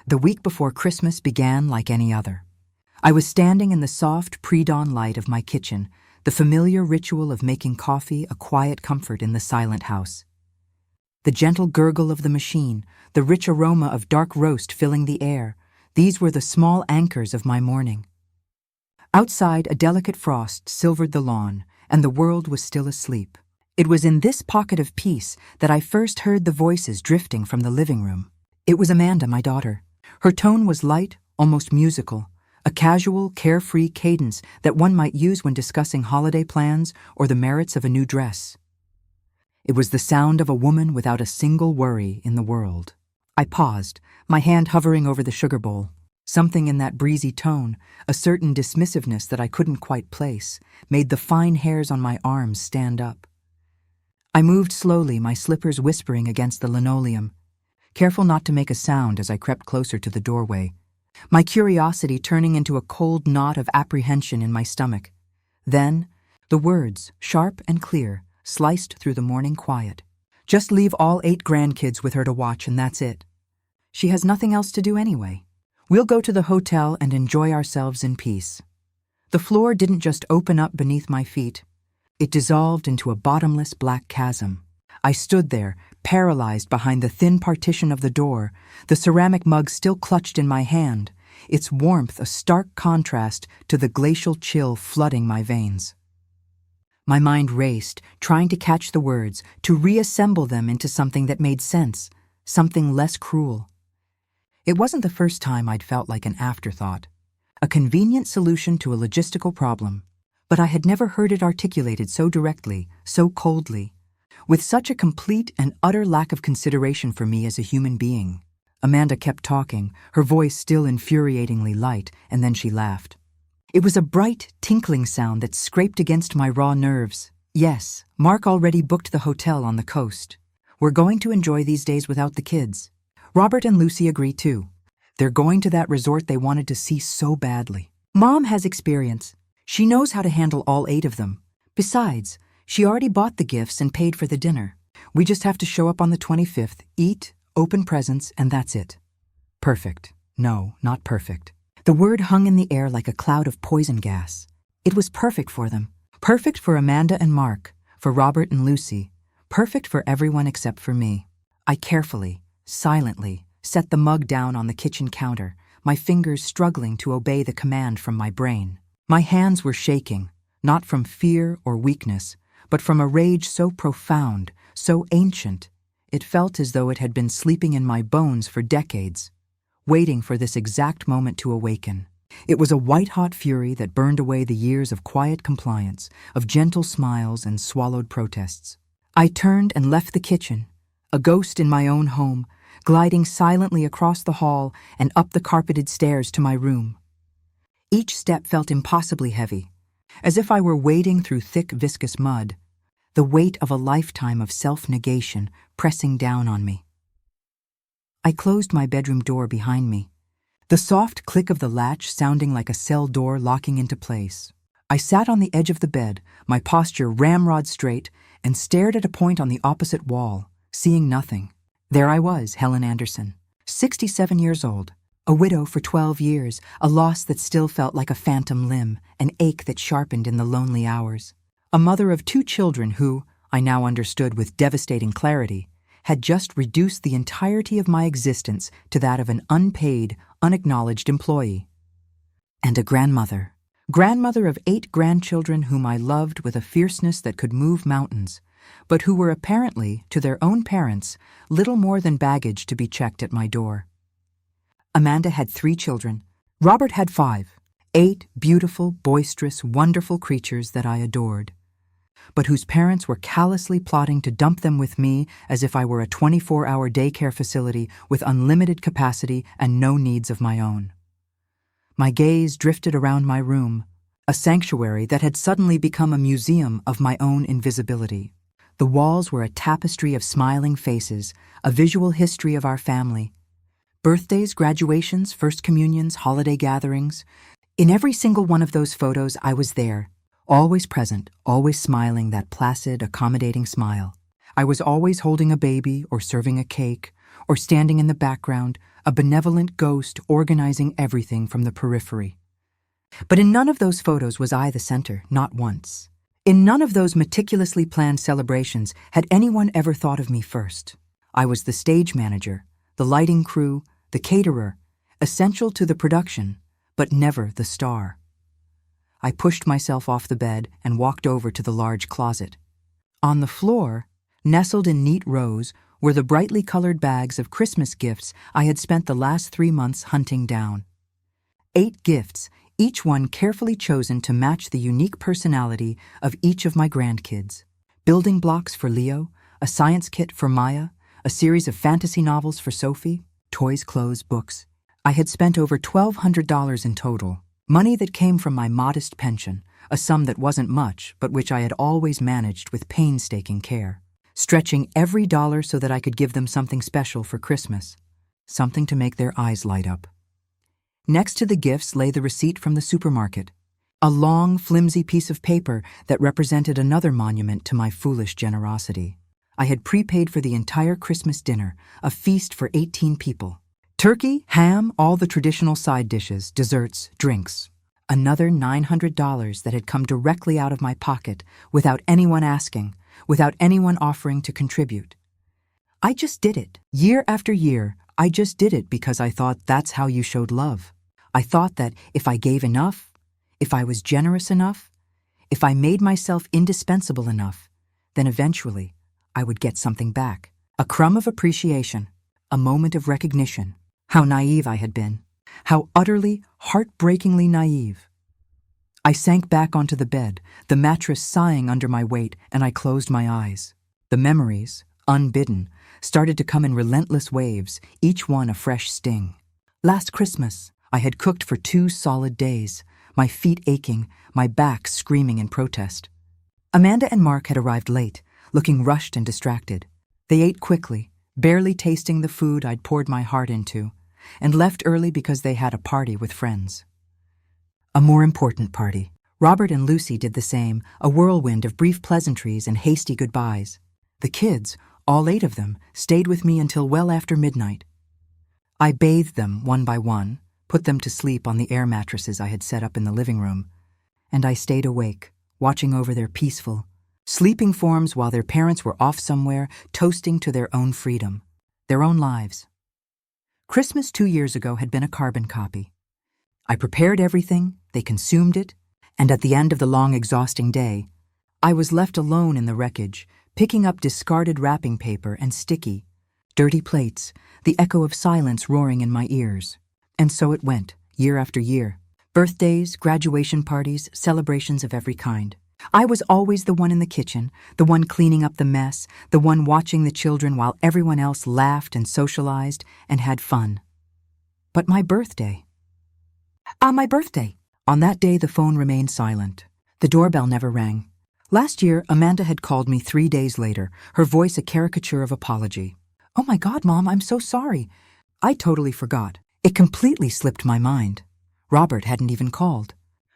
The week before Christmas began like any other. I was standing in the soft pre-dawn light of my kitchen, the familiar ritual of making coffee a quiet comfort in the silent house. The gentle gurgle of the machine, the rich aroma of dark roast filling the air, these were the small anchors of my morning. Outside, a delicate frost silvered the lawn, and the world was still asleep. It was in this pocket of peace that I first heard the voices drifting from the living room. It was Amanda, my daughter. Her tone was light, almost musical, a casual, carefree cadence that one might use when discussing holiday plans or the merits of a new dress. It was the sound of a woman without a single worry in the world. I paused, my hand hovering over the sugar bowl. Something in that breezy tone, a certain dismissiveness that I couldn't quite place, made the fine hairs on my arms stand up. I moved slowly, my slippers whispering against the linoleum, careful not to make a sound as I crept closer to the doorway, my curiosity turning into a cold knot of apprehension in my stomach. Then, the words, sharp and clear, sliced through the morning quiet. Just leave all 8 grandkids with her to watch and that's it. She has nothing else to do anyway. We'll go to the hotel and enjoy ourselves in peace. The floor didn't just open up beneath my feet. It dissolved into a bottomless black chasm. I stood there, paralyzed behind the thin partition of the door, the ceramic mug still clutched in my hand, its warmth a stark contrast to the glacial chill flooding my veins. My mind raced, trying to catch the words, to reassemble them into something that made sense, something less cruel. It wasn't the first time I'd felt like an afterthought, a convenient solution to a logistical problem, but I had never heard it articulated so directly, so coldly, with such a complete and utter lack of consideration for me as a human being. Amanda kept talking, her voice still infuriatingly light, and then she laughed. It was a bright, tinkling sound that scraped against my raw nerves. Yes, Mark already booked the hotel on the coast. We're going to enjoy these days without the kids. Robert and Lucy agree too. They're going to that resort they wanted to see so badly. Mom has experience. She knows how to handle all 8 of them. Besides, she already bought the gifts and paid for the dinner. We just have to show up on the 25th, eat, open presents, and that's it. Perfect. No, not perfect. The word hung in the air like a cloud of poison gas. It was perfect for them. Perfect for Amanda and Mark, for Robert and Lucy. Perfect for everyone except for me. I carefully, silently, set the mug down on the kitchen counter, my fingers struggling to obey the command from my brain. My hands were shaking, not from fear or weakness, but from a rage so profound, so ancient, it felt as though it had been sleeping in my bones for decades, waiting for this exact moment to awaken. It was a white-hot fury that burned away the years of quiet compliance, of gentle smiles and swallowed protests. I turned and left the kitchen, a ghost in my own home, gliding silently across the hall and up the carpeted stairs to my room. Each step felt impossibly heavy, as if I were wading through thick, viscous mud, the weight of a lifetime of self-negation pressing down on me. I closed my bedroom door behind me, the soft click of the latch sounding like a cell door locking into place. I sat on the edge of the bed, my posture ramrod straight, and stared at a point on the opposite wall, seeing nothing. There I was, Helen Anderson, 67 years old, a widow for 12 years, a loss that still felt like a phantom limb, an ache that sharpened in the lonely hours. A mother of 2 children who, I now understood with devastating clarity, had just reduced the entirety of my existence to that of an unpaid, unacknowledged employee. And a grandmother of 8 grandchildren whom I loved with a fierceness that could move mountains, but who were apparently, to their own parents, little more than baggage to be checked at my door. Amanda had 3 children. Robert had 5, 8 beautiful, boisterous, wonderful creatures that I adored, but whose parents were callously plotting to dump them with me as if I were a 24-hour daycare facility with unlimited capacity and no needs of my own. My gaze drifted around my room, a sanctuary that had suddenly become a museum of my own invisibility. The walls were a tapestry of smiling faces, a visual history of our family. Birthdays, graduations, first communions, holiday gatherings. In every single one of those photos, I was there, always present, always smiling that placid, accommodating smile. I was always holding a baby or serving a cake or standing in the background, a benevolent ghost organizing everything from the periphery. But in none of those photos was I the center, not once. In none of those meticulously planned celebrations had anyone ever thought of me first. I was the stage manager, the lighting crew, the caterer, essential to the production, but never the star. I pushed myself off the bed and walked over to the large closet. On the floor, nestled in neat rows, were the brightly colored bags of Christmas gifts I had spent the last 3 months hunting down. 8 gifts, each one carefully chosen to match the unique personality of each of my grandkids. Building blocks for Leo, a science kit for Maya, a series of fantasy novels for Sophie, toys, clothes, books. I had spent over $1,200 in total, money that came from my modest pension, a sum that wasn't much but which I had always managed with painstaking care, stretching every dollar so that I could give them something special for Christmas, something to make their eyes light up. Next to the gifts lay the receipt from the supermarket, a long, flimsy piece of paper that represented another monument to my foolish generosity. I had prepaid for the entire Christmas dinner, a feast for 18 people. Turkey, ham, all the traditional side dishes, desserts, drinks. Another $900 that had come directly out of my pocket without anyone asking, without anyone offering to contribute. I just did it. Year after year, I just did it because I thought that's how you showed love. I thought that if I gave enough, if I was generous enough, if I made myself indispensable enough, then eventually I would get something back. A crumb of appreciation, a moment of recognition. How naive I had been. How utterly, heartbreakingly naive. I sank back onto the bed, the mattress sighing under my weight, and I closed my eyes. The memories, unbidden, started to come in relentless waves, each one a fresh sting. Last Christmas, I had cooked for 2 solid days, my feet aching, my back screaming in protest. Amanda and Mark had arrived late, looking rushed and distracted. They ate quickly, barely tasting the food I'd poured my heart into, and left early because they had a party with friends. A more important party. Robert and Lucy did the same, a whirlwind of brief pleasantries and hasty goodbyes. The kids, all 8 of them, stayed with me until well after midnight. I bathed them one by one, put them to sleep on the air mattresses I had set up in the living room, and I stayed awake, watching over their peaceful, sleeping forms while their parents were off somewhere, toasting to their own freedom, their own lives. Christmas 2 years ago had been a carbon copy. I prepared everything, they consumed it, and at the end of the long, exhausting day, I was left alone in the wreckage, picking up discarded wrapping paper and sticky, dirty plates, the echo of silence roaring in my ears. And so it went, year after year. Birthdays, graduation parties, celebrations of every kind. I was always the one in the kitchen, the one cleaning up the mess, the one watching the children while everyone else laughed and socialized and had fun. But my birthday. My birthday. On that day, the phone remained silent. The doorbell never rang. Last year, Amanda had called me 3 days later, her voice a caricature of apology. "Oh my God, Mom, I'm so sorry." I totally forgot. It completely slipped my mind. Robert hadn't even called.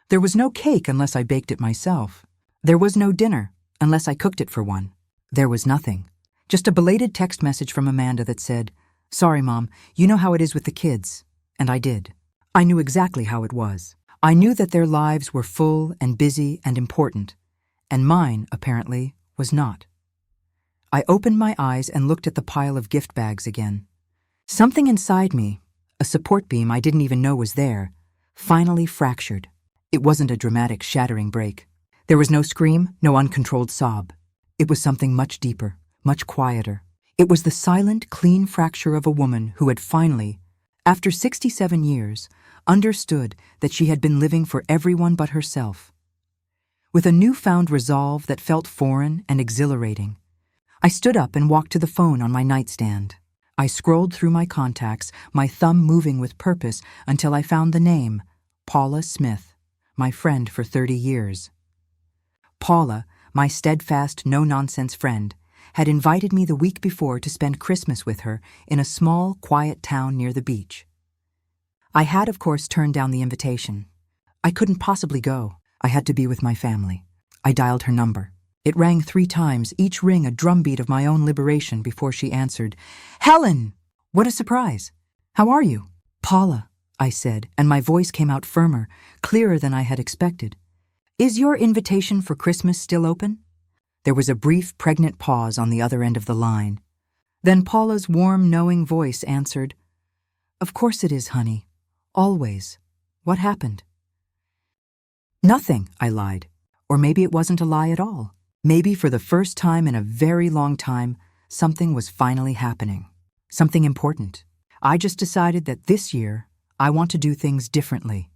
There was no cake unless I baked it myself. There was no dinner unless I cooked it for one. There was nothing. Just a belated text message from Amanda that said, "Sorry, Mom, you know how it is with the kids." And I did. I knew exactly how it was. I knew that their lives were full and busy and important, and mine, apparently, was not. I opened my eyes and looked at the pile of gift bags again. Something inside me, a support beam I didn't even know was there, finally fractured. It wasn't a dramatic, shattering break. There was no scream, no uncontrolled sob. It was something much deeper, much quieter. It was the silent, clean fracture of a woman who had finally, after 67 years, understood that she had been living for everyone but herself. With a newfound resolve that felt foreign and exhilarating, I stood up and walked to the phone on my nightstand. I scrolled through my contacts, my thumb moving with purpose until I found the name, Paula Smith, my friend for 30 years. Paula, my steadfast, no-nonsense friend, had invited me the week before to spend Christmas with her in a small, quiet town near the beach. I had, of course, turned down the invitation. I couldn't possibly go. I had to be with my family. I dialed her number. It rang 3 times, each ring a drumbeat of my own liberation before she answered. "Helen!" What a surprise! How are you? Paula, I said, and my voice came out firmer, clearer than I had expected. Is your invitation for Christmas still open? There was a brief, pregnant pause on the other end of the line. Then Paula's warm, knowing voice answered, Of course it is, honey. Always. What happened? Nothing, I lied. Or maybe it wasn't a lie at all. Maybe for the first time in a very long time, something was finally happening. Something important. I just decided that this year, I want to do things differently.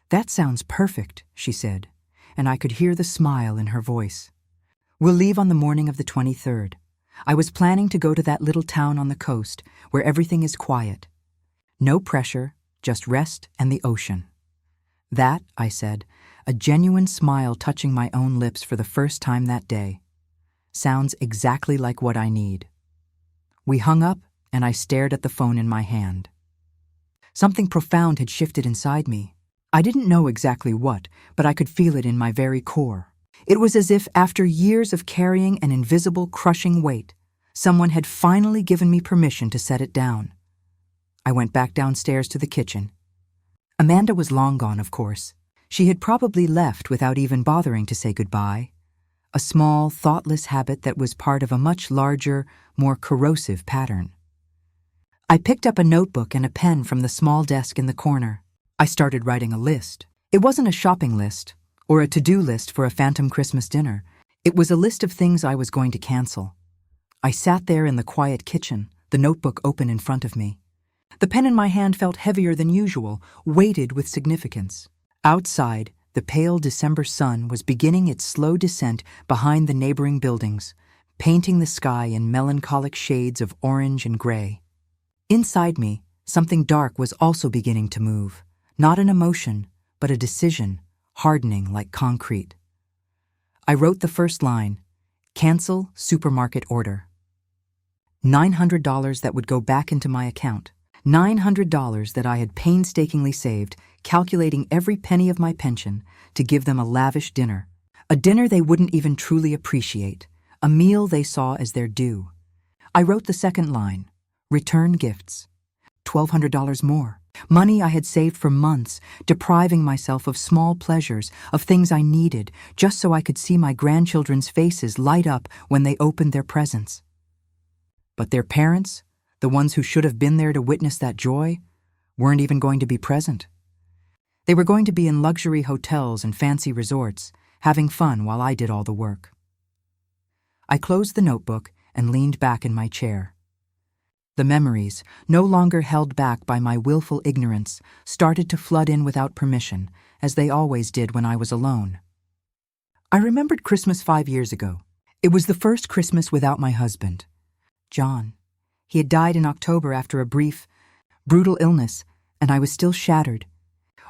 That sounds perfect, she said, and I could hear the smile in her voice. We'll leave on the morning of the 23rd. I was planning to go to that little town on the coast where everything is quiet. No pressure, just rest and the ocean. That, I said, a genuine smile touching my own lips for the first time that day. Sounds exactly like what I need. We hung up, and I stared at the phone in my hand. Something profound had shifted inside me. I didn't know exactly what, but I could feel it in my very core. It was as if, after years of carrying an invisible, crushing weight, someone had finally given me permission to set it down. I went back downstairs to the kitchen. Amanda was long gone, of course. She had probably left without even bothering to say goodbye. A small, thoughtless habit that was part of a much larger, more corrosive pattern. I picked up a notebook and a pen from the small desk in the corner. I started writing a list. It wasn't a shopping list or a to-do list for a phantom Christmas dinner. It was a list of things I was going to cancel. I sat there in the quiet kitchen, the notebook open in front of me. The pen in my hand felt heavier than usual, weighted with significance. Outside, the pale December sun was beginning its slow descent behind the neighboring buildings, painting the sky in melancholic shades of orange and gray. Inside me, something dark was also beginning to move, not an emotion, but a decision, hardening like concrete. I wrote the first line, cancel supermarket order. $900 that would go back into my account. $900 that I had painstakingly saved, calculating every penny of my pension to give them a lavish dinner. A dinner they wouldn't even truly appreciate, a meal they saw as their due. I wrote the second line, return gifts. $1,200 more. Money I had saved for months, depriving myself of small pleasures, of things I needed, just so I could see my grandchildren's faces light up when they opened their presents. But their parents, the ones who should have been there to witness that joy, weren't even going to be present. They were going to be in luxury hotels and fancy resorts, having fun while I did all the work. I closed the notebook and leaned back in my chair. The memories, no longer held back by my willful ignorance, started to flood in without permission, as they always did when I was alone. I remembered Christmas 5 years ago. It was the first Christmas without my husband, John. He had died in October after a brief, brutal illness, and I was still shattered.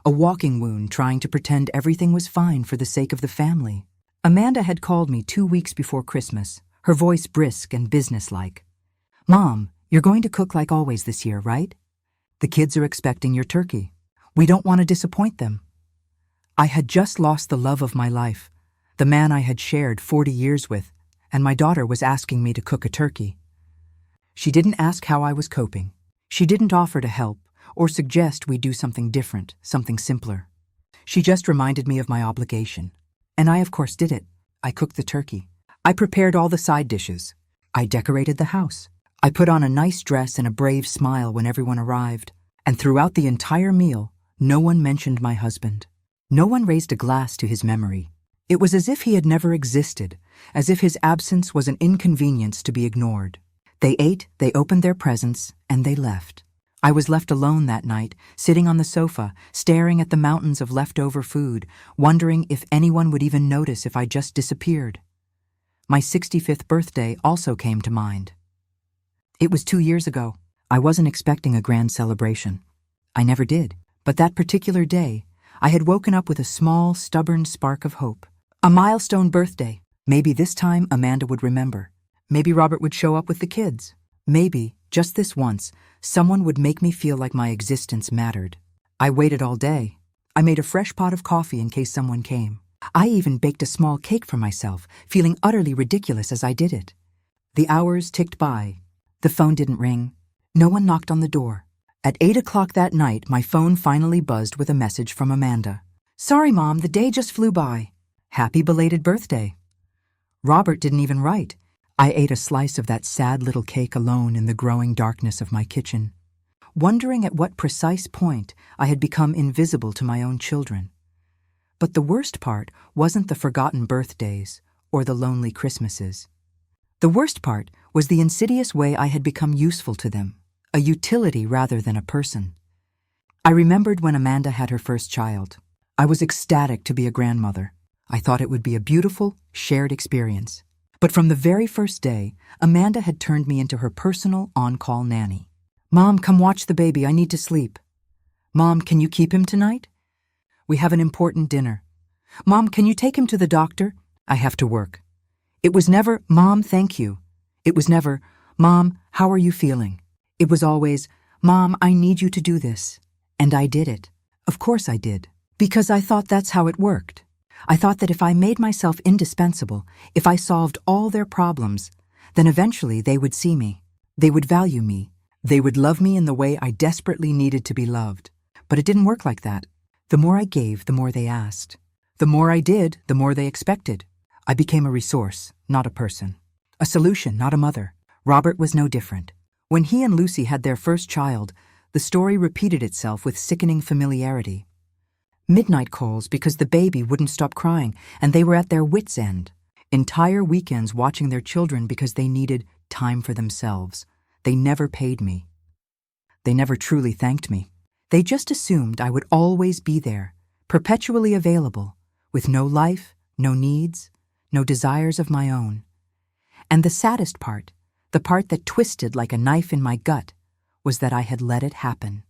A walking wound trying to pretend everything was fine for the sake of the family. Amanda had called me 2 weeks before Christmas, her voice brisk and businesslike. Mom, you're going to cook like always this year, right? The kids are expecting your turkey. We don't want to disappoint them. I had just lost the love of my life, the man I had shared 40 years with, and my daughter was asking me to cook a turkey. She didn't ask how I was coping. She didn't offer to help or suggest we do something different, something simpler. She just reminded me of my obligation. And I, of course, did it. I cooked the turkey. I prepared all the side dishes. I decorated the house. I put on a nice dress and a brave smile when everyone arrived. And throughout the entire meal, no one mentioned my husband. No one raised a glass to his memory. It was as if he had never existed, as if his absence was an inconvenience to be ignored. They ate, they opened their presents, and they left. I was left alone that night, sitting on the sofa, staring at the mountains of leftover food, wondering if anyone would even notice if I just disappeared. My 65th birthday also came to mind. It was 2 years ago. I wasn't expecting a grand celebration. I never did. But that particular day, I had woken up with a small, stubborn spark of hope. A milestone birthday. Maybe this time Amanda would remember. Maybe Robert would show up with the kids. Maybe, just this once, someone would make me feel like my existence mattered. I waited all day. I made a fresh pot of coffee in case someone came. I even baked a small cake for myself, feeling utterly ridiculous as I did it. The hours ticked by. The phone didn't ring. No one knocked on the door. At 8 o'clock that night, my phone finally buzzed with a message from Amanda. "Sorry, Mom, the day just flew by. Happy belated birthday." Robert didn't even write. I ate a slice of that sad little cake alone in the growing darkness of my kitchen, wondering at what precise point I had become invisible to my own children. But the worst part wasn't the forgotten birthdays or the lonely Christmases. The worst part was the insidious way I had become useful to them, a utility rather than a person. I remembered when Amanda had her first child. I was ecstatic to be a grandmother. I thought it would be a beautiful, shared experience. But from the very first day, Amanda had turned me into her personal on-call nanny. "Mom, come watch the baby. I need to sleep." "Mom, can you keep him tonight? We have an important dinner." "Mom, can you take him to the doctor? I have to work." It was never, "Mom, thank you." It was never, "Mom, how are you feeling?" It was always, "Mom, I need you to do this." And I did it. Of course I did. Because I thought that's how it worked. I thought that if I made myself indispensable, if I solved all their problems, then eventually they would see me. They would value me. They would love me in the way I desperately needed to be loved. But it didn't work like that. The more I gave, the more they asked. The more I did, the more they expected. I became a resource, not a person. A solution, not a mother. Robert was no different. When he and Lucy had their first child, the story repeated itself with sickening familiarity. Midnight calls because the baby wouldn't stop crying, and they were at their wits' end. Entire weekends watching their children because they needed time for themselves. They never paid me. They never truly thanked me. They just assumed I would always be there, perpetually available, with no life, no needs, no desires of my own. And the saddest part, the part that twisted like a knife in my gut, was that I had let it happen.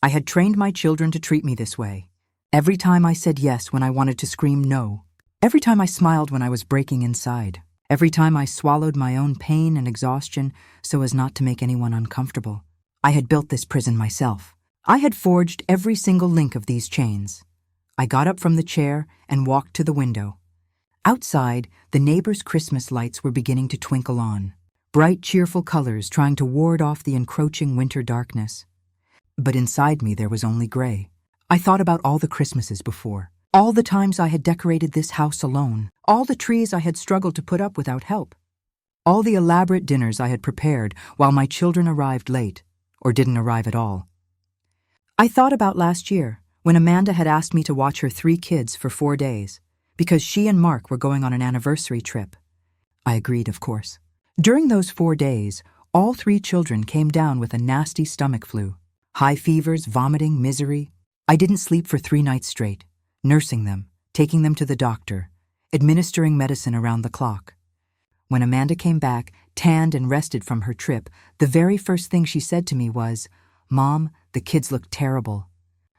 I had trained my children to treat me this way. Every time I said yes when I wanted to scream no. Every time I smiled when I was breaking inside. Every time I swallowed my own pain and exhaustion so as not to make anyone uncomfortable. I had built this prison myself. I had forged every single link of these chains. I got up from the chair and walked to the window. Outside, the neighbors' Christmas lights were beginning to twinkle on, bright, cheerful colors trying to ward off the encroaching winter darkness. But inside me there was only gray. I thought about all the Christmases before, all the times I had decorated this house alone, all the trees I had struggled to put up without help, all the elaborate dinners I had prepared while my children arrived late, or didn't arrive at all. I thought about last year, when Amanda had asked me to watch her 3 kids for 4 days, because she and Mark were going on an anniversary trip. I agreed, of course. During those 4 days, all 3 children came down with a nasty stomach flu. High fevers, vomiting, misery. I didn't sleep for 3 nights straight, nursing them, taking them to the doctor, administering medicine around the clock. When Amanda came back, tanned and rested from her trip, the very first thing she said to me was, "Mom, the kids look terrible."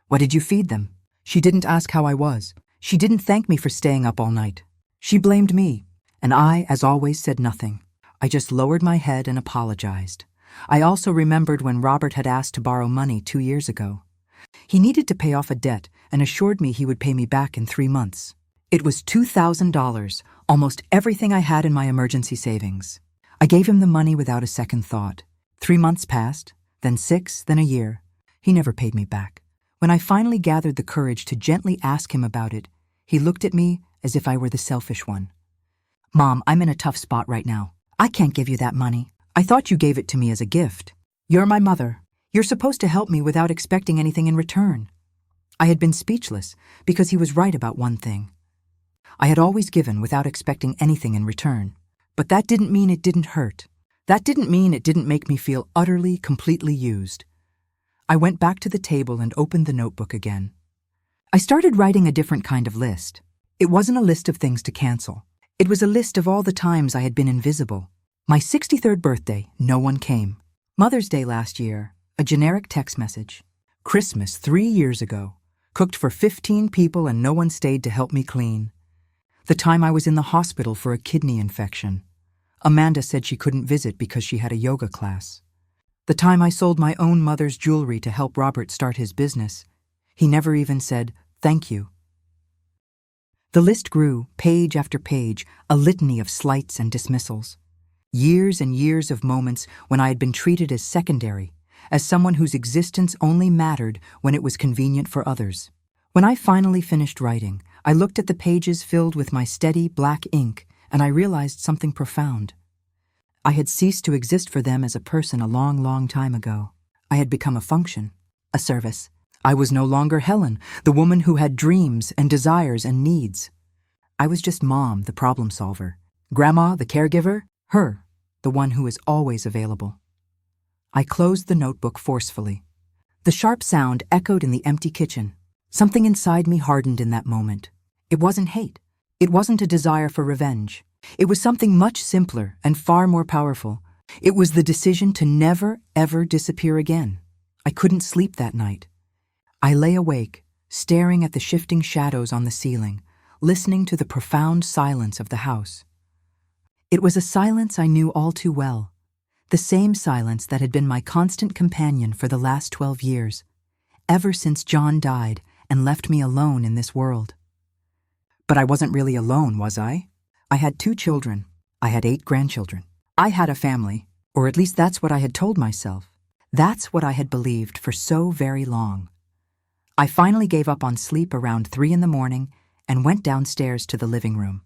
"What did you feed them?" She didn't ask how I was. She didn't thank me for staying up all night. She blamed me, and I, as always, said nothing. I just lowered my head and apologized. I also remembered when Robert had asked to borrow money 2 years ago. He needed to pay off a debt and assured me he would pay me back in 3 months. It was $2,000, almost everything I had in my emergency savings. I gave him the money without a second thought. 3 months passed, then 6, then a year. He never paid me back. When I finally gathered the courage to gently ask him about it, he looked at me as if I were the selfish one. "Mom, I'm in a tough spot right now. I can't give you that money. I thought you gave it to me as a gift. You're my mother. You're supposed to help me without expecting anything in return." I had been speechless because he was right about one thing. I had always given without expecting anything in return. But that didn't mean it didn't hurt. That didn't mean it didn't make me feel utterly, completely used. I went back to the table and opened the notebook again. I started writing a different kind of list. It wasn't a list of things to cancel. It was a list of all the times I had been invisible. My 63rd birthday, no one came. Mother's Day last year, a generic text message. Christmas 3 years ago, cooked for 15 people and no one stayed to help me clean. The time I was in the hospital for a kidney infection. Amanda said she couldn't visit because she had a yoga class. The time I sold my own mother's jewelry to help Robert start his business. He never even said, "Thank you." The list grew, page after page, a litany of slights and dismissals. Years and years of moments when I had been treated as secondary, as someone whose existence only mattered when it was convenient for others. When I finally finished writing, I looked at the pages filled with my steady black ink, and I realized something profound. I had ceased to exist for them as a person a long, long time ago. I had become a function, a service. I was no longer Helen, the woman who had dreams and desires and needs. I was just Mom, the problem solver. Grandma, the caregiver. Her, the one who is always available. I closed the notebook forcefully. The sharp sound echoed in the empty kitchen. Something inside me hardened in that moment. It wasn't hate. It wasn't a desire for revenge. It was something much simpler and far more powerful. It was the decision to never, ever disappear again. I couldn't sleep that night. I lay awake, staring at the shifting shadows on the ceiling, listening to the profound silence of the house. It was a silence I knew all too well, the same silence that had been my constant companion for the last 12 years, ever since John died and left me alone in this world. But I wasn't really alone, was I? I had 2 children. I had 8 grandchildren. I had a family, or at least that's what I had told myself. That's what I had believed for so very long. I finally gave up on sleep around 3 in the morning and went downstairs to the living room.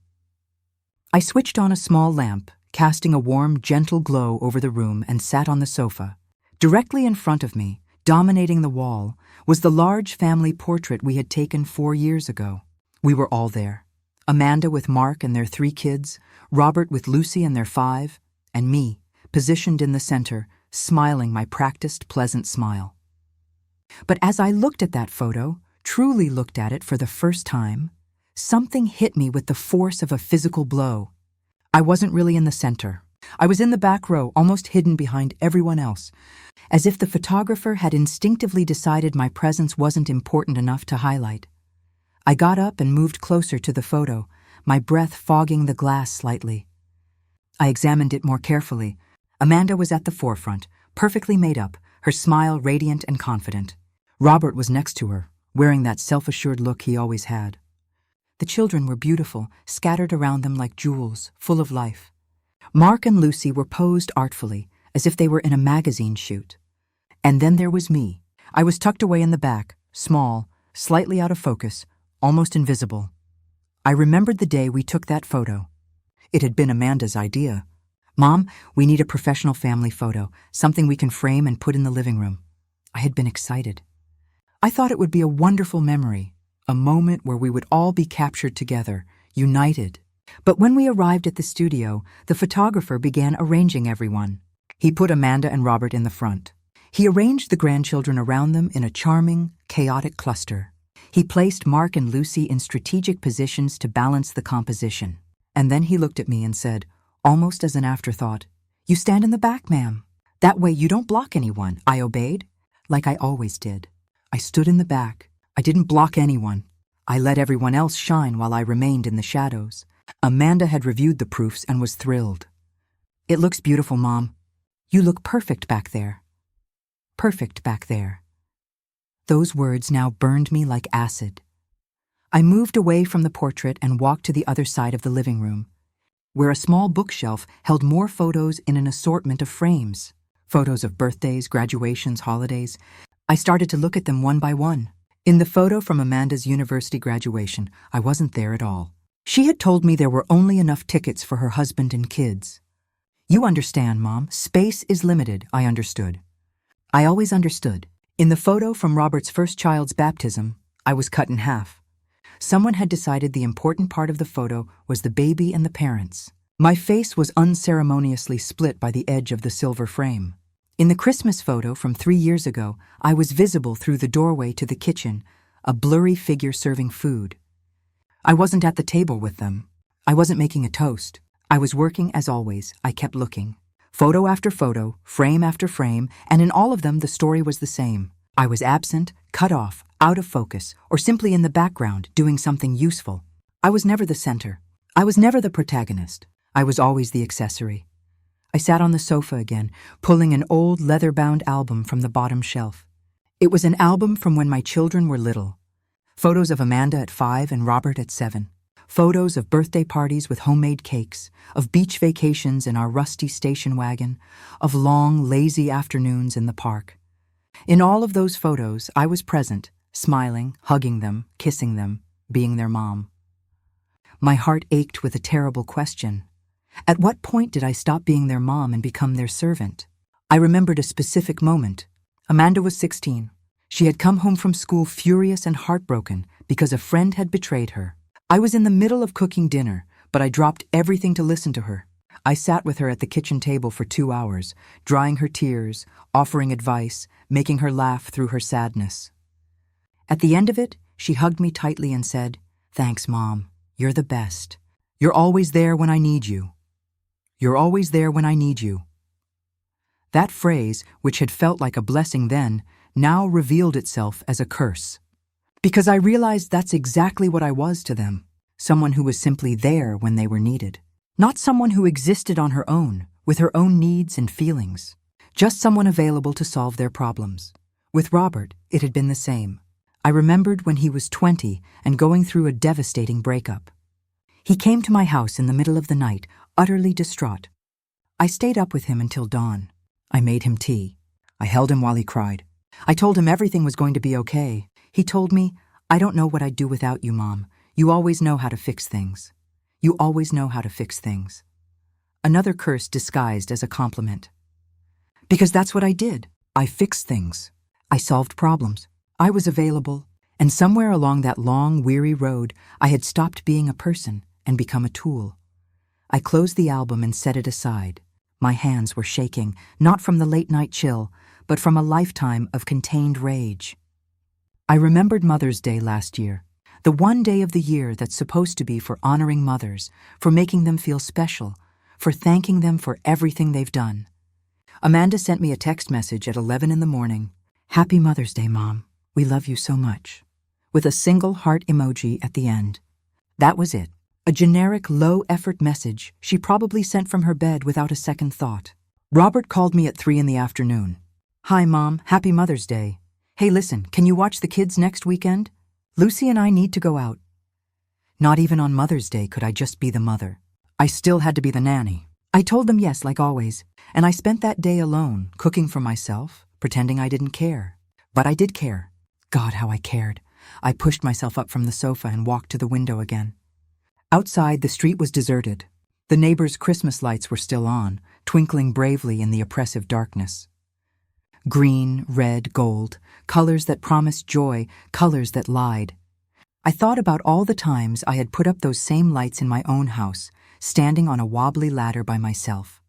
I switched on a small lamp, casting a warm, gentle glow over the room, and sat on the sofa. Directly in front of me, dominating the wall, was the large family portrait we had taken 4 years ago. We were all there. Amanda with Mark and their 3 kids, Robert with Lucy and their 5, and me, positioned in the center, smiling my practiced, pleasant smile. But as I looked at that photo, truly looked at it for the first time, something hit me with the force of a physical blow. I wasn't really in the center. I was in the back row, almost hidden behind everyone else, as if the photographer had instinctively decided my presence wasn't important enough to highlight. I got up and moved closer to the photo, my breath fogging the glass slightly. I examined it more carefully. Amanda was at the forefront, perfectly made up, her smile radiant and confident. Robert was next to her, wearing that self-assured look he always had. The children were beautiful, scattered around them like jewels, full of life. Mark and Lucy were posed artfully, as if they were in a magazine shoot. And then there was me. I was tucked away in the back, small, slightly out of focus, almost invisible. I remembered the day we took that photo. It had been Amanda's idea. "Mom, we need a professional family photo, something we can frame and put in the living room." I had been excited. I thought it would be a wonderful memory, a moment where we would all be captured together, united. But when we arrived at the studio, the photographer began arranging everyone. He put Amanda and Robert in the front. He arranged the grandchildren around them in a charming, chaotic cluster. He placed Mark and Lucy in strategic positions to balance the composition. And then he looked at me and said, almost as an afterthought, "You stand in the back, ma'am. That way you don't block anyone." I obeyed, like I always did. I stood in the back. I didn't block anyone. I let everyone else shine while I remained in the shadows. Amanda had reviewed the proofs and was thrilled. "It looks beautiful, Mom. You look perfect back there. Perfect back there." Those words now burned me like acid. I moved away from the portrait and walked to the other side of the living room, where a small bookshelf held more photos in an assortment of frames. Photos of birthdays, graduations, holidays. I started to look at them one by one. In the photo from Amanda's university graduation, I wasn't there at all. She had told me there were only enough tickets for her husband and kids. "You understand, Mom, space is limited," I understood. I always understood. In the photo from Robert's first child's baptism, I was cut in half. Someone had decided the important part of the photo was the baby and the parents. My face was unceremoniously split by the edge of the silver frame. In the Christmas photo from 3 years ago, I was visible through the doorway to the kitchen, a blurry figure serving food. I wasn't at the table with them. I wasn't making a toast. I was working as always. I kept looking. Photo after photo, frame after frame, and in all of them the story was the same. I was absent, cut off, out of focus, or simply in the background, doing something useful. I was never the center. I was never the protagonist. I was always the accessory. I sat on the sofa again, pulling an old leather-bound album from the bottom shelf. It was an album from when my children were little. Photos of Amanda at 5 and Robert at 7. Photos of birthday parties with homemade cakes, of beach vacations in our rusty station wagon, of long, lazy afternoons in the park. In all of those photos, I was present, smiling, hugging them, kissing them, being their mom. My heart ached with a terrible question. At what point did I stop being their mom and become their servant? I remembered a specific moment. Amanda was 16. She had come home from school furious and heartbroken because a friend had betrayed her. I was in the middle of cooking dinner, but I dropped everything to listen to her. I sat with her at the kitchen table for 2 hours, drying her tears, offering advice, making her laugh through her sadness. At the end of it, she hugged me tightly and said, "Thanks, Mom. You're the best. You're always there when I need you. You're always there when I need you." That phrase, which had felt like a blessing then, now revealed itself as a curse. Because I realized that's exactly what I was to them, someone who was simply there when they were needed. Not someone who existed on her own, with her own needs and feelings. Just someone available to solve their problems. With Robert, it had been the same. I remembered when he was 20 and going through a devastating breakup. He came to my house in the middle of the night, utterly distraught. I stayed up with him until dawn. I made him tea. I held him while he cried. I told him everything was going to be okay. He told me, "I don't know what I'd do without you, Mom. You always know how to fix things. You always know how to fix things." Another curse disguised as a compliment. Because that's what I did. I fixed things. I solved problems. I was available. And somewhere along that long, weary road, I had stopped being a person and become a tool. I closed the album and set it aside. My hands were shaking, not from the late-night chill, but from a lifetime of contained rage. I remembered Mother's Day last year, the one day of the year that's supposed to be for honoring mothers, for making them feel special, for thanking them for everything they've done. Amanda sent me a text message at 11 in the morning. "Happy Mother's Day, Mom. We love you so much," with a single heart emoji at the end. That was it. A generic, low-effort message she probably sent from her bed without a second thought. Robert called me at 3 in the afternoon. "Hi, Mom. Happy Mother's Day. Hey, listen, can you watch the kids next weekend? Lucy and I need to go out." Not even on Mother's Day could I just be the mother. I still had to be the nanny. I told them yes, like always, and I spent that day alone, cooking for myself, pretending I didn't care. But I did care. God, how I cared. I pushed myself up from the sofa and walked to the window again. Outside, the street was deserted. The neighbors' Christmas lights were still on, twinkling bravely in the oppressive darkness. Green, red, gold, colors that promised joy, colors that lied. I thought about all the times I had put up those same lights in my own house, standing on a wobbly ladder by myself.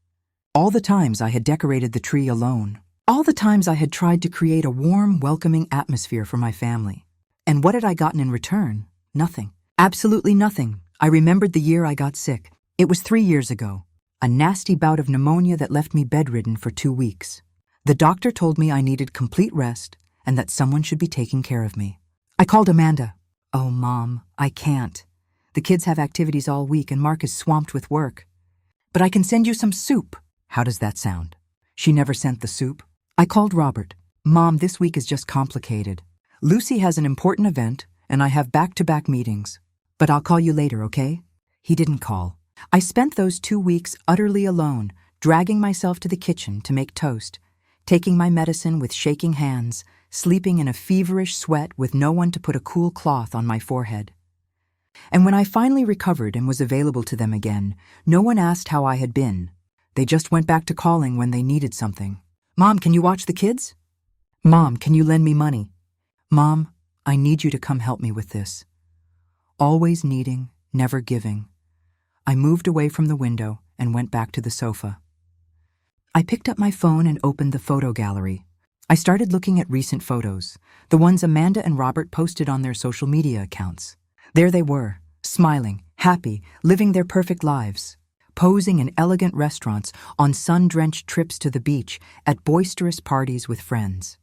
All the times I had decorated the tree alone. All the times I had tried to create a warm, welcoming atmosphere for my family. And what had I gotten in return? Nothing. Absolutely nothing. I remembered the year I got sick. It was 3 years ago. A nasty bout of pneumonia that left me bedridden for 2 weeks. The doctor told me I needed complete rest and that someone should be taking care of me. I called Amanda. "Oh, Mom, I can't. The kids have activities all week and Mark is swamped with work. But I can send you some soup." How does that sound? She never sent the soup. I called Robert. "Mom, this week is just complicated. Lucy has an important event and I have back-to-back meetings. But I'll call you later, okay?" He didn't call. I spent those 2 weeks utterly alone, dragging myself to the kitchen to make toast, taking my medicine with shaking hands, sleeping in a feverish sweat with no one to put a cool cloth on my forehead. And when I finally recovered and was available to them again, no one asked how I had been. They just went back to calling when they needed something. "Mom, can you watch the kids?" "Mom, can you lend me money?" "Mom, I need you to come help me with this." Always needing, never giving. I moved away from the window and went back to the sofa. I picked up my phone and opened the photo gallery. I started looking at recent photos, the ones Amanda and Robert posted on their social media accounts. There they were, smiling, happy, living their perfect lives, posing in elegant restaurants, on sun-drenched trips to the beach, at boisterous parties with friends.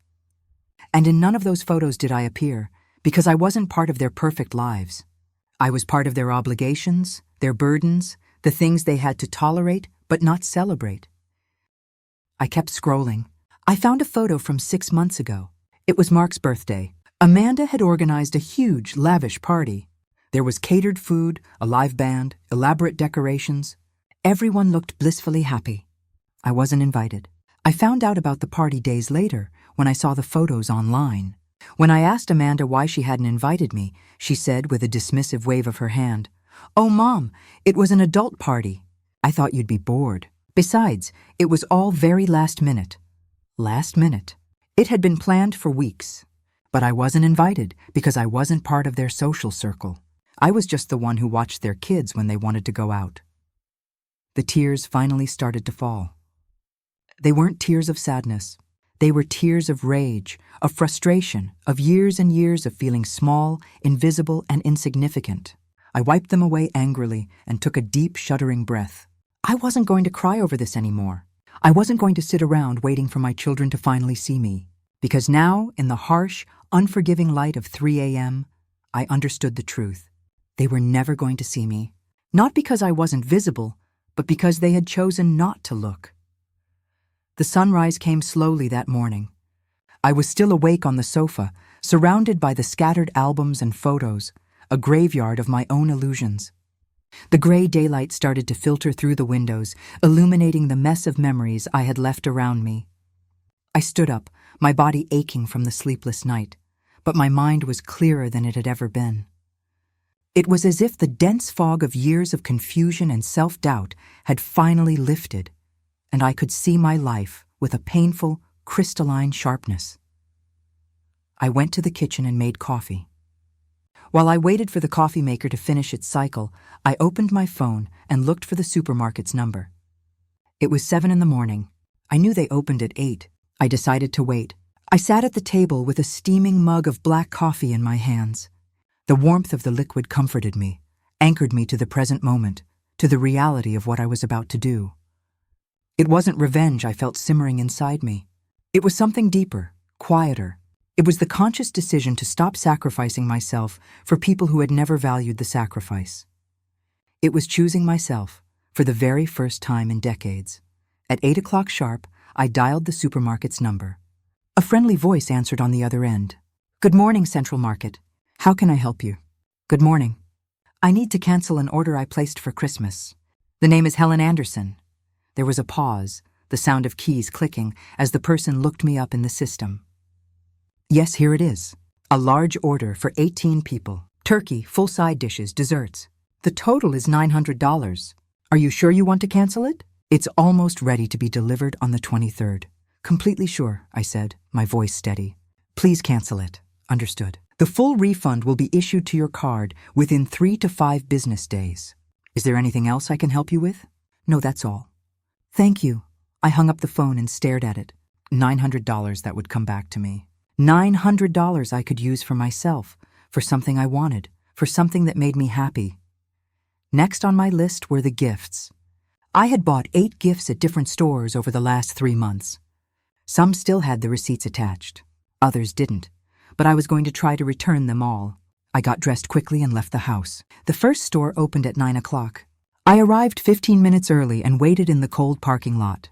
And in none of those photos did I appear, because I wasn't part of their perfect lives. I was part of their obligations, their burdens, the things they had to tolerate but not celebrate. I kept scrolling. I found a photo from 6 months ago. It was Mark's birthday. Amanda had organized a huge, lavish party. There was catered food, a live band, elaborate decorations. Everyone looked blissfully happy. I wasn't invited. I found out about the party days later when I saw the photos online. When I asked Amanda why she hadn't invited me, she said with a dismissive wave of her hand, "Oh, Mom, it was an adult party. I thought you'd be bored. Besides, it was all very last minute." Last minute. It had been planned for weeks. But I wasn't invited because I wasn't part of their social circle. I was just the one who watched their kids when they wanted to go out. The tears finally started to fall. They weren't tears of sadness. They were tears of rage, of frustration, of years and years of feeling small, invisible, and insignificant. I wiped them away angrily and took a deep, shuddering breath. I wasn't going to cry over this anymore. I wasn't going to sit around waiting for my children to finally see me. Because now, in the harsh, unforgiving light of 3 a.m., I understood the truth. They were never going to see me. Not because I wasn't visible, but because they had chosen not to look. The sunrise came slowly that morning. I was still awake on the sofa, surrounded by the scattered albums and photos, a graveyard of my own illusions. The gray daylight started to filter through the windows, illuminating the mess of memories I had left around me. I stood up, my body aching from the sleepless night, but my mind was clearer than it had ever been. It was as if the dense fog of years of confusion and self-doubt had finally lifted, and I could see my life with a painful, crystalline sharpness. I went to the kitchen and made coffee. While I waited for the coffee maker to finish its cycle, I opened my phone and looked for the supermarket's number. It was 7 in the morning. I knew they opened at 8. I decided to wait. I sat at the table with a steaming mug of black coffee in my hands. The warmth of the liquid comforted me, anchored me to the present moment, to the reality of what I was about to do. It wasn't revenge I felt simmering inside me. It was something deeper, quieter. It was the conscious decision to stop sacrificing myself for people who had never valued the sacrifice. It was choosing myself for the very first time in decades. At 8 o'clock sharp, I dialed the supermarket's number. A friendly voice answered on the other end. "Good morning, Central Market. How can I help you?" "Good morning. I need to cancel an order I placed for Christmas. The name is Helen Anderson." There was a pause, the sound of keys clicking as the person looked me up in the system. "Yes, here it is. A large order for 18 people. Turkey, full side dishes, desserts. The total is $900. Are you sure you want to cancel it? It's almost ready to be delivered on the 23rd. "Completely sure," I said, my voice steady. "Please cancel it." "Understood. The full refund will be issued to your card within 3 to 5 business days. Is there anything else I can help you with?" "No, that's all." "Thank you." I hung up the phone and stared at it. $900 that would come back to me. $900 I could use for myself, for something I wanted, for something that made me happy. Next on my list were the gifts. I had bought 8 gifts at different stores over the last 3 months. Some still had the receipts attached. Others didn't, but I was going to try to return them all. I got dressed quickly and left the house. The first store opened at 9 o'clock. I arrived 15 minutes early and waited in the cold parking lot.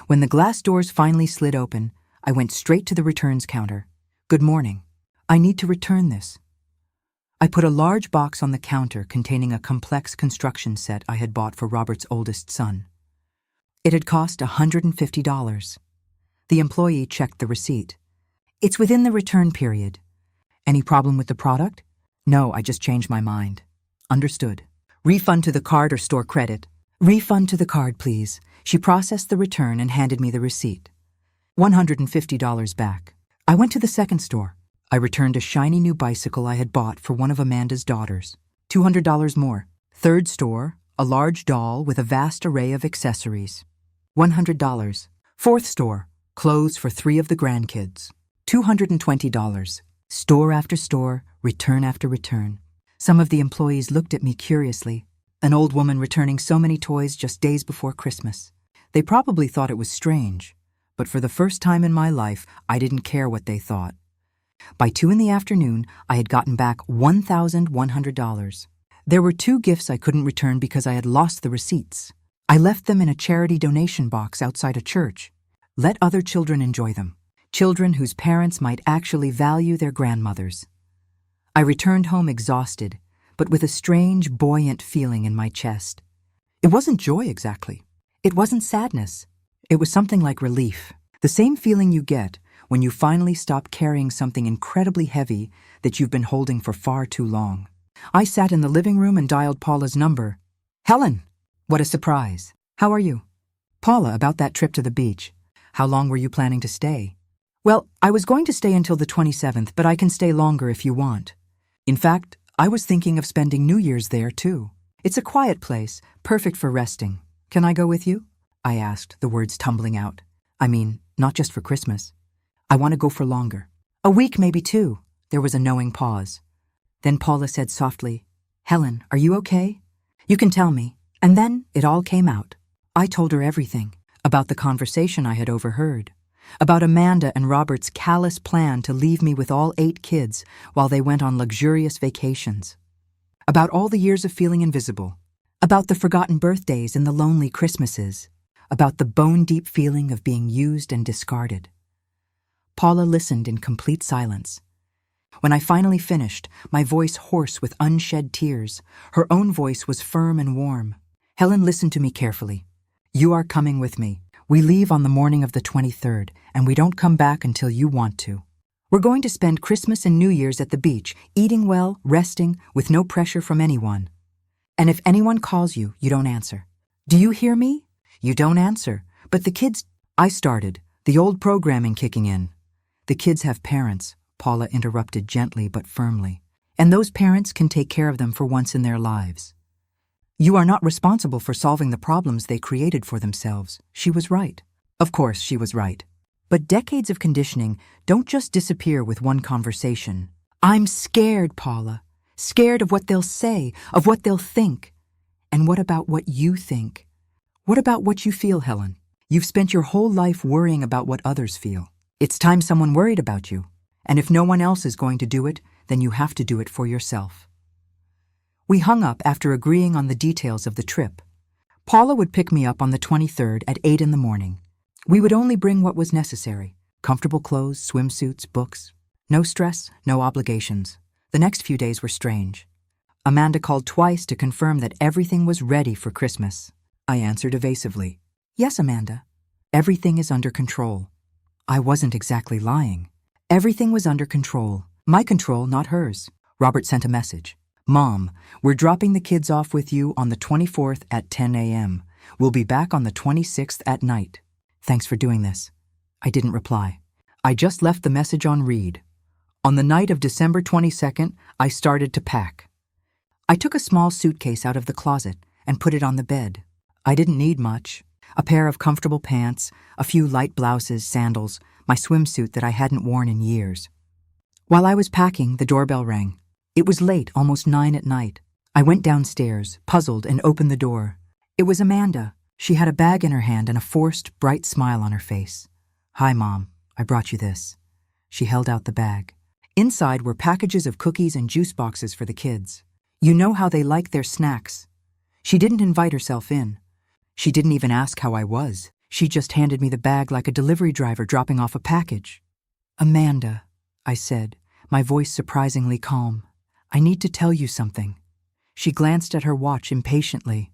When the glass doors finally slid open, I went straight to the returns counter. "Good morning. I need to return this." I put a large box on the counter containing a complex construction set I had bought for Robert's oldest son. It had cost $150. The employee checked the receipt. "It's within the return period." "Any problem with the product?" "No, I just changed my mind." "Understood. Refund to the card or store credit?" "Refund to the card, please." She processed the return and handed me the receipt. $150 back. I went to the second store. I returned a shiny new bicycle I had bought for one of Amanda's daughters. $200 more. Third store, a large doll with a vast array of accessories. $100. Fourth store, clothes for 3 of the grandkids. $220. Store after store, return after return. Some of the employees looked at me curiously. An old woman returning so many toys just days before Christmas. They probably thought it was strange, but for the first time in my life, I didn't care what they thought. By 2 in the afternoon, I had gotten back $1,100. There were 2 gifts I couldn't return because I had lost the receipts. I left them in a charity donation box outside a church. Let other children enjoy them. Children whose parents might actually value their grandmothers. I returned home exhausted, but with a strange, buoyant feeling in my chest. It wasn't joy exactly. It wasn't sadness. It was something like relief. The same feeling you get when you finally stop carrying something incredibly heavy that you've been holding for far too long. I sat in the living room and dialed Paula's number. "Helen!" What a surprise. "How are you?" "Paula, about that trip to the beach. How long were you planning to stay?" "Well, I was going to stay until the 27th, but I can stay longer if you want. In fact, I was thinking of spending New Year's there, too. It's a quiet place, perfect for resting. Can I go with you?" I asked, the words tumbling out. "I mean, not just for Christmas. I want to go for longer. A week, maybe 2. There was a knowing pause. Then Paula said softly, "Helen, are you okay? You can tell me." And then it all came out. I told her everything, about the conversation I had overheard, about Amanda and Robert's callous plan to leave me with all 8 kids while they went on luxurious vacations, about all the years of feeling invisible, about the forgotten birthdays and the lonely Christmases, about the bone-deep feeling of being used and discarded. Paula listened in complete silence. When I finally finished, my voice hoarse with unshed tears, her own voice was firm and warm. "Helen, listen to me carefully. You are coming with me. We leave on the morning of the 23rd, and we don't come back until you want to. We're going to spend Christmas and New Year's at the beach, eating well, resting, with no pressure from anyone. And if anyone calls you, you don't answer. Do you hear me? You don't answer. But the kids—" I started, the old programming kicking in. "The kids have parents," Paula interrupted gently but firmly. "And those parents can take care of them for once in their lives. You are not responsible for solving the problems they created for themselves." She was right. Of course, she was right. But decades of conditioning don't just disappear with one conversation. "I'm scared, Paula. Scared of what they'll say, of what they'll think. And what about what you think? What about what you feel, Helen? You've spent your whole life worrying about what others feel. It's time someone worried about you. And if no one else is going to do it, then you have to do it for yourself." We hung up after agreeing on the details of the trip. Paula would pick me up on the 23rd at 8 in the morning. We would only bring what was necessary: comfortable clothes, swimsuits, books. No stress, no obligations. The next few days were strange. Amanda called twice to confirm that everything was ready for Christmas. I answered evasively, "Yes, Amanda. Everything is under control." I wasn't exactly lying. Everything was under control. My control, not hers. Robert sent a message. "Mom, we're dropping the kids off with you on the 24th at 10 a.m. We'll be back on the 26th at night. Thanks for doing this." I didn't reply. I just left the message on read. On the night of December 22nd, I started to pack. I took a small suitcase out of the closet and put it on the bed. I didn't need much. A pair of comfortable pants, a few light blouses, sandals, my swimsuit that I hadn't worn in years. While I was packing, the doorbell rang. It was late, almost 9 at night. I went downstairs, puzzled, and opened the door. It was Amanda. She had a bag in her hand and a forced, bright smile on her face. "Hi, Mom. I brought you this." She held out the bag. Inside were packages of cookies and juice boxes for the kids. You know how they like their snacks. She didn't invite herself in. She didn't even ask how I was. She just handed me the bag like a delivery driver dropping off a package. "Amanda," I said, my voice surprisingly calm. "I need to tell you something." She glanced at her watch impatiently.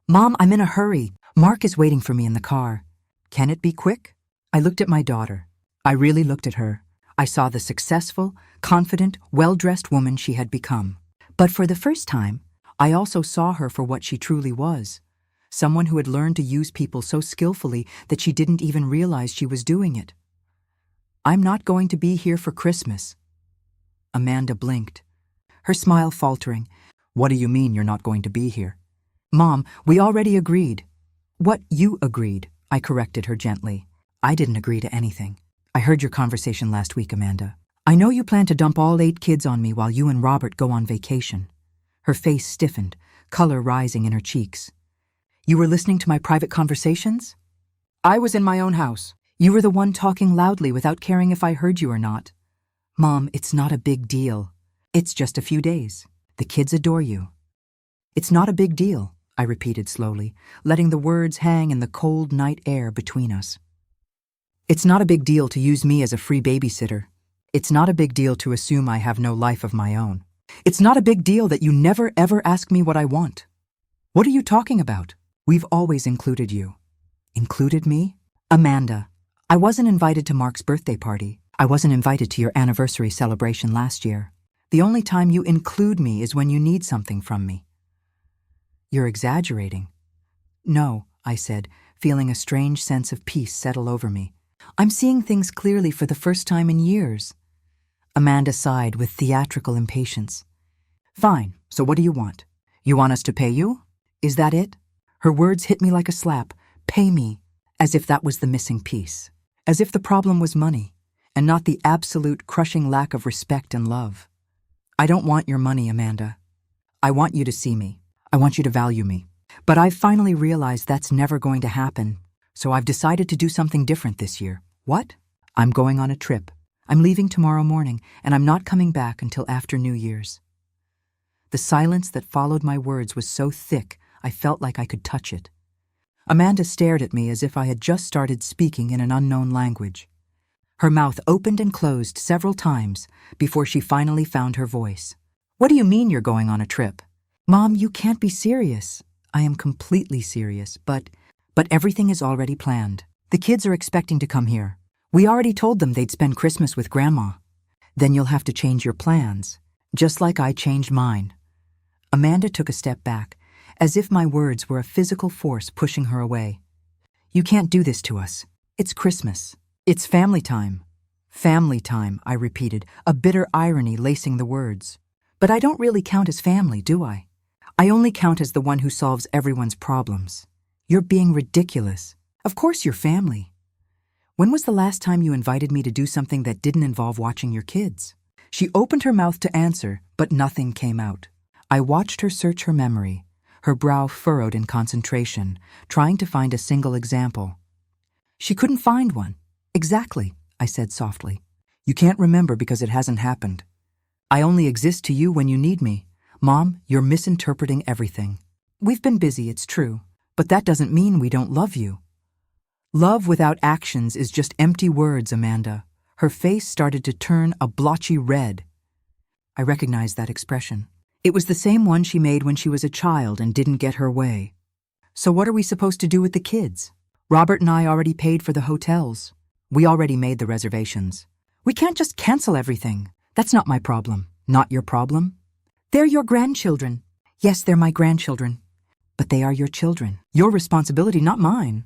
"Mom, I'm in a hurry. Mark is waiting for me in the car." "Can it be quick?" I looked at my daughter. I really looked at her. I saw the successful, confident, well-dressed woman she had become. But for the first time, I also saw her for what she truly was. Someone who had learned to use people so skillfully that she didn't even realize she was doing it. "I'm not going to be here for Christmas." Amanda blinked, her smile faltering. "What do you mean you're not going to be here?" "Mom, we already agreed." "What you agreed," I corrected her gently. "I didn't agree to anything. I heard your conversation last week, Amanda. I know you plan to dump all 8 kids on me while you and Robert go on vacation." Her face stiffened, color rising in her cheeks. "You were listening to my private conversations?" "I was in my own house." "You were the one talking loudly without caring if I heard you or not." "Mom, it's not a big deal. It's just a few days. The kids adore you." "It's not a big deal," I repeated slowly, letting the words hang in the cold night air between us. "It's not a big deal to use me as a free babysitter. It's not a big deal to assume I have no life of my own. It's not a big deal that you never ever ask me what I want. What are you talking about? We've always included you. Included me? Amanda, I wasn't invited to Mark's birthday party. I wasn't invited to your anniversary celebration last year. The only time you include me is when you need something from me. You're exaggerating. No, I said, feeling a strange sense of peace settle over me. I'm seeing things clearly for the first time in years. Amanda sighed with theatrical impatience. Fine, so what do you want? You want us to pay you? Is that it? Her words hit me like a slap. Pay me, as if that was the missing piece. As if the problem was money, and not the absolute crushing lack of respect and love. I don't want your money, Amanda. I want you to see me. I want you to value me. But I've finally realized that's never going to happen, so I've decided to do something different this year. What? I'm going on a trip. I'm leaving tomorrow morning, and I'm not coming back until after New Year's. The silence that followed my words was so thick, I felt like I could touch it. Amanda stared at me as if I had just started speaking in an unknown language. Her mouth opened and closed several times before she finally found her voice. What do you mean you're going on a trip? Mom, you can't be serious. I am completely serious, but everything is already planned. The kids are expecting to come here. We already told them they'd spend Christmas with Grandma. Then you'll have to change your plans, just like I changed mine. Amanda took a step back, as if my words were a physical force pushing her away. You can't do this to us. It's Christmas. It's family time. Family time, I repeated, a bitter irony lacing the words. But I don't really count as family, do I? I only count as the one who solves everyone's problems. You're being ridiculous. Of course you're family. When was the last time you invited me to do something that didn't involve watching your kids? She opened her mouth to answer, but nothing came out. I watched her search her memory, her brow furrowed in concentration, trying to find a single example. She couldn't find one. Exactly, I said softly. You can't remember because it hasn't happened. I only exist to you when you need me. Mom, you're misinterpreting everything. We've been busy, it's true, but that doesn't mean we don't love you. Love without actions is just empty words, Amanda. Her face started to turn a blotchy red. I recognized that expression. It was the same one she made when she was a child and didn't get her way. So what are we supposed to do with the kids? Robert and I already paid for the hotels. We already made the reservations. We can't just cancel everything. That's not my problem. Not your problem. They're your grandchildren. Yes, they're my grandchildren. But they are your children. Your responsibility, not mine.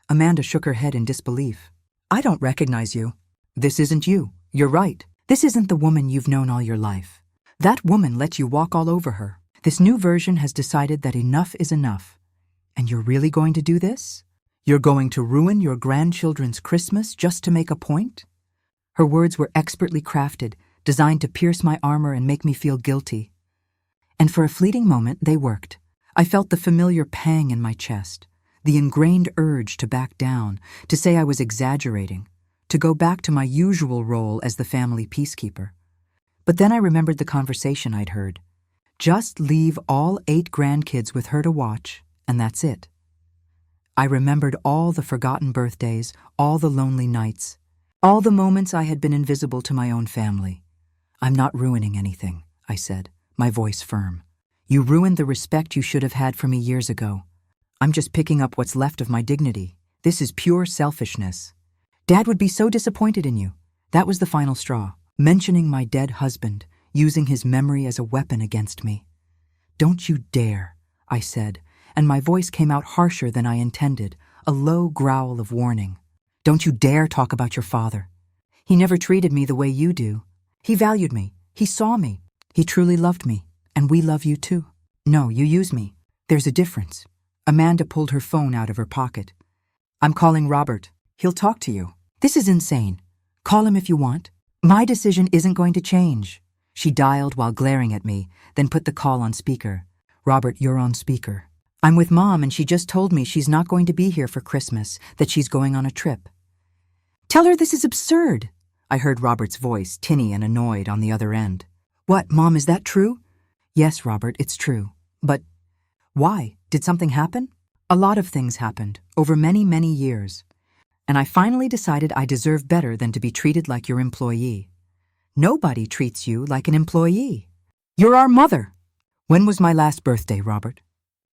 Amanda shook her head in disbelief. I don't recognize you. This isn't you. You're right. This isn't the woman you've known all your life. That woman let you walk all over her. This new version has decided that enough is enough. And you're really going to do this? You're going to ruin your grandchildren's Christmas just to make a point? Her words were expertly crafted, designed to pierce my armor and make me feel guilty. And for a fleeting moment, they worked. I felt the familiar pang in my chest, the ingrained urge to back down, to say I was exaggerating, to go back to my usual role as the family peacekeeper. But then I remembered the conversation I'd heard. Just leave all 8 grandkids with her to watch, and that's it. I remembered all the forgotten birthdays, all the lonely nights, all the moments I had been invisible to my own family. I'm not ruining anything, I said, my voice firm. You ruined the respect you should have had for me years ago. I'm just picking up what's left of my dignity. This is pure selfishness. Dad would be so disappointed in you. That was the final straw, mentioning my dead husband, using his memory as a weapon against me. Don't you dare, I said, and my voice came out harsher than I intended, a low growl of warning. Don't you dare talk about your father. He never treated me the way you do. He valued me. He saw me. He truly loved me. And we love you too. No, you use me. There's a difference. Amanda pulled her phone out of her pocket. I'm calling Robert. He'll talk to you. This is insane. Call him if you want. My decision isn't going to change. She dialed while glaring at me, then put the call on speaker. Robert, you're on speaker. I'm with Mom and she just told me she's not going to be here for Christmas, that she's going on a trip. Tell her this is absurd. I heard Robert's voice, tinny and annoyed, on the other end. What, Mom, is that true? Yes, Robert, it's true. But why? Did something happen? A lot of things happened, over many, many years. And I finally decided I deserve better than to be treated like your employee. Nobody treats you like an employee. You're our mother. When was my last birthday, Robert?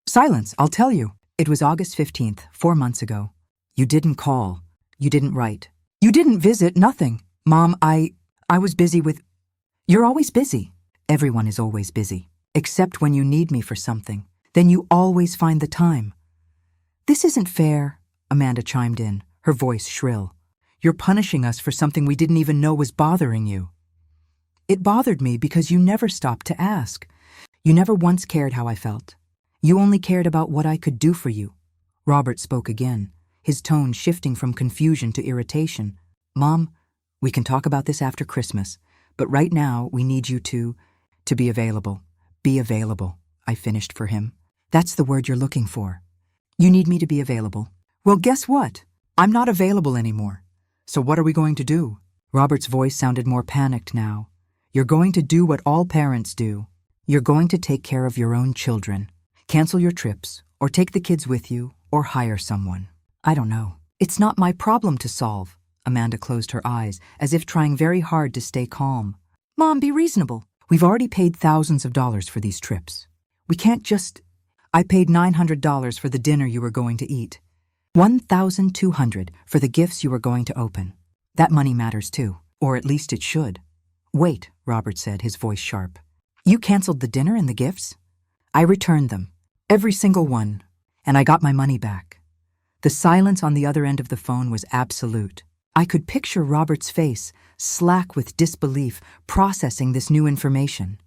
Silence, I'll tell you. It was August 15th, 4 months ago. You didn't call. You didn't write. You didn't visit, nothing. Mom, I was busy with... You're always busy. Everyone is always busy. Except when you need me for something. Then you always find the time. This isn't fair, Amanda chimed in, her voice shrill. You're punishing us for something we didn't even know was bothering you. It bothered me because you never stopped to ask. You never once cared how I felt. You only cared about what I could do for you. Robert spoke again, his tone shifting from confusion to irritation. Mom, we can talk about this after Christmas, but right now we need you to be available. Be available, I finished for him. That's the word you're looking for. You need me to be available. Well, guess what? I'm not available anymore. So what are we going to do? Robert's voice sounded more panicked now. You're going to do what all parents do. You're going to take care of your own children. Cancel your trips, or take the kids with you, or hire someone. I don't know. It's not my problem to solve. Amanda closed her eyes, as if trying very hard to stay calm. Mom, be reasonable. We've already paid thousands of dollars for these trips. We can't just... I paid $900 for the dinner you were going to eat. $1,200 for the gifts you were going to open. That money matters too, or at least it should. Wait, Robert said, his voice sharp. You canceled the dinner and the gifts? I returned them, every single one, and I got my money back. The silence on the other end of the phone was absolute. I could picture Robert's face, slack with disbelief, processing this new information.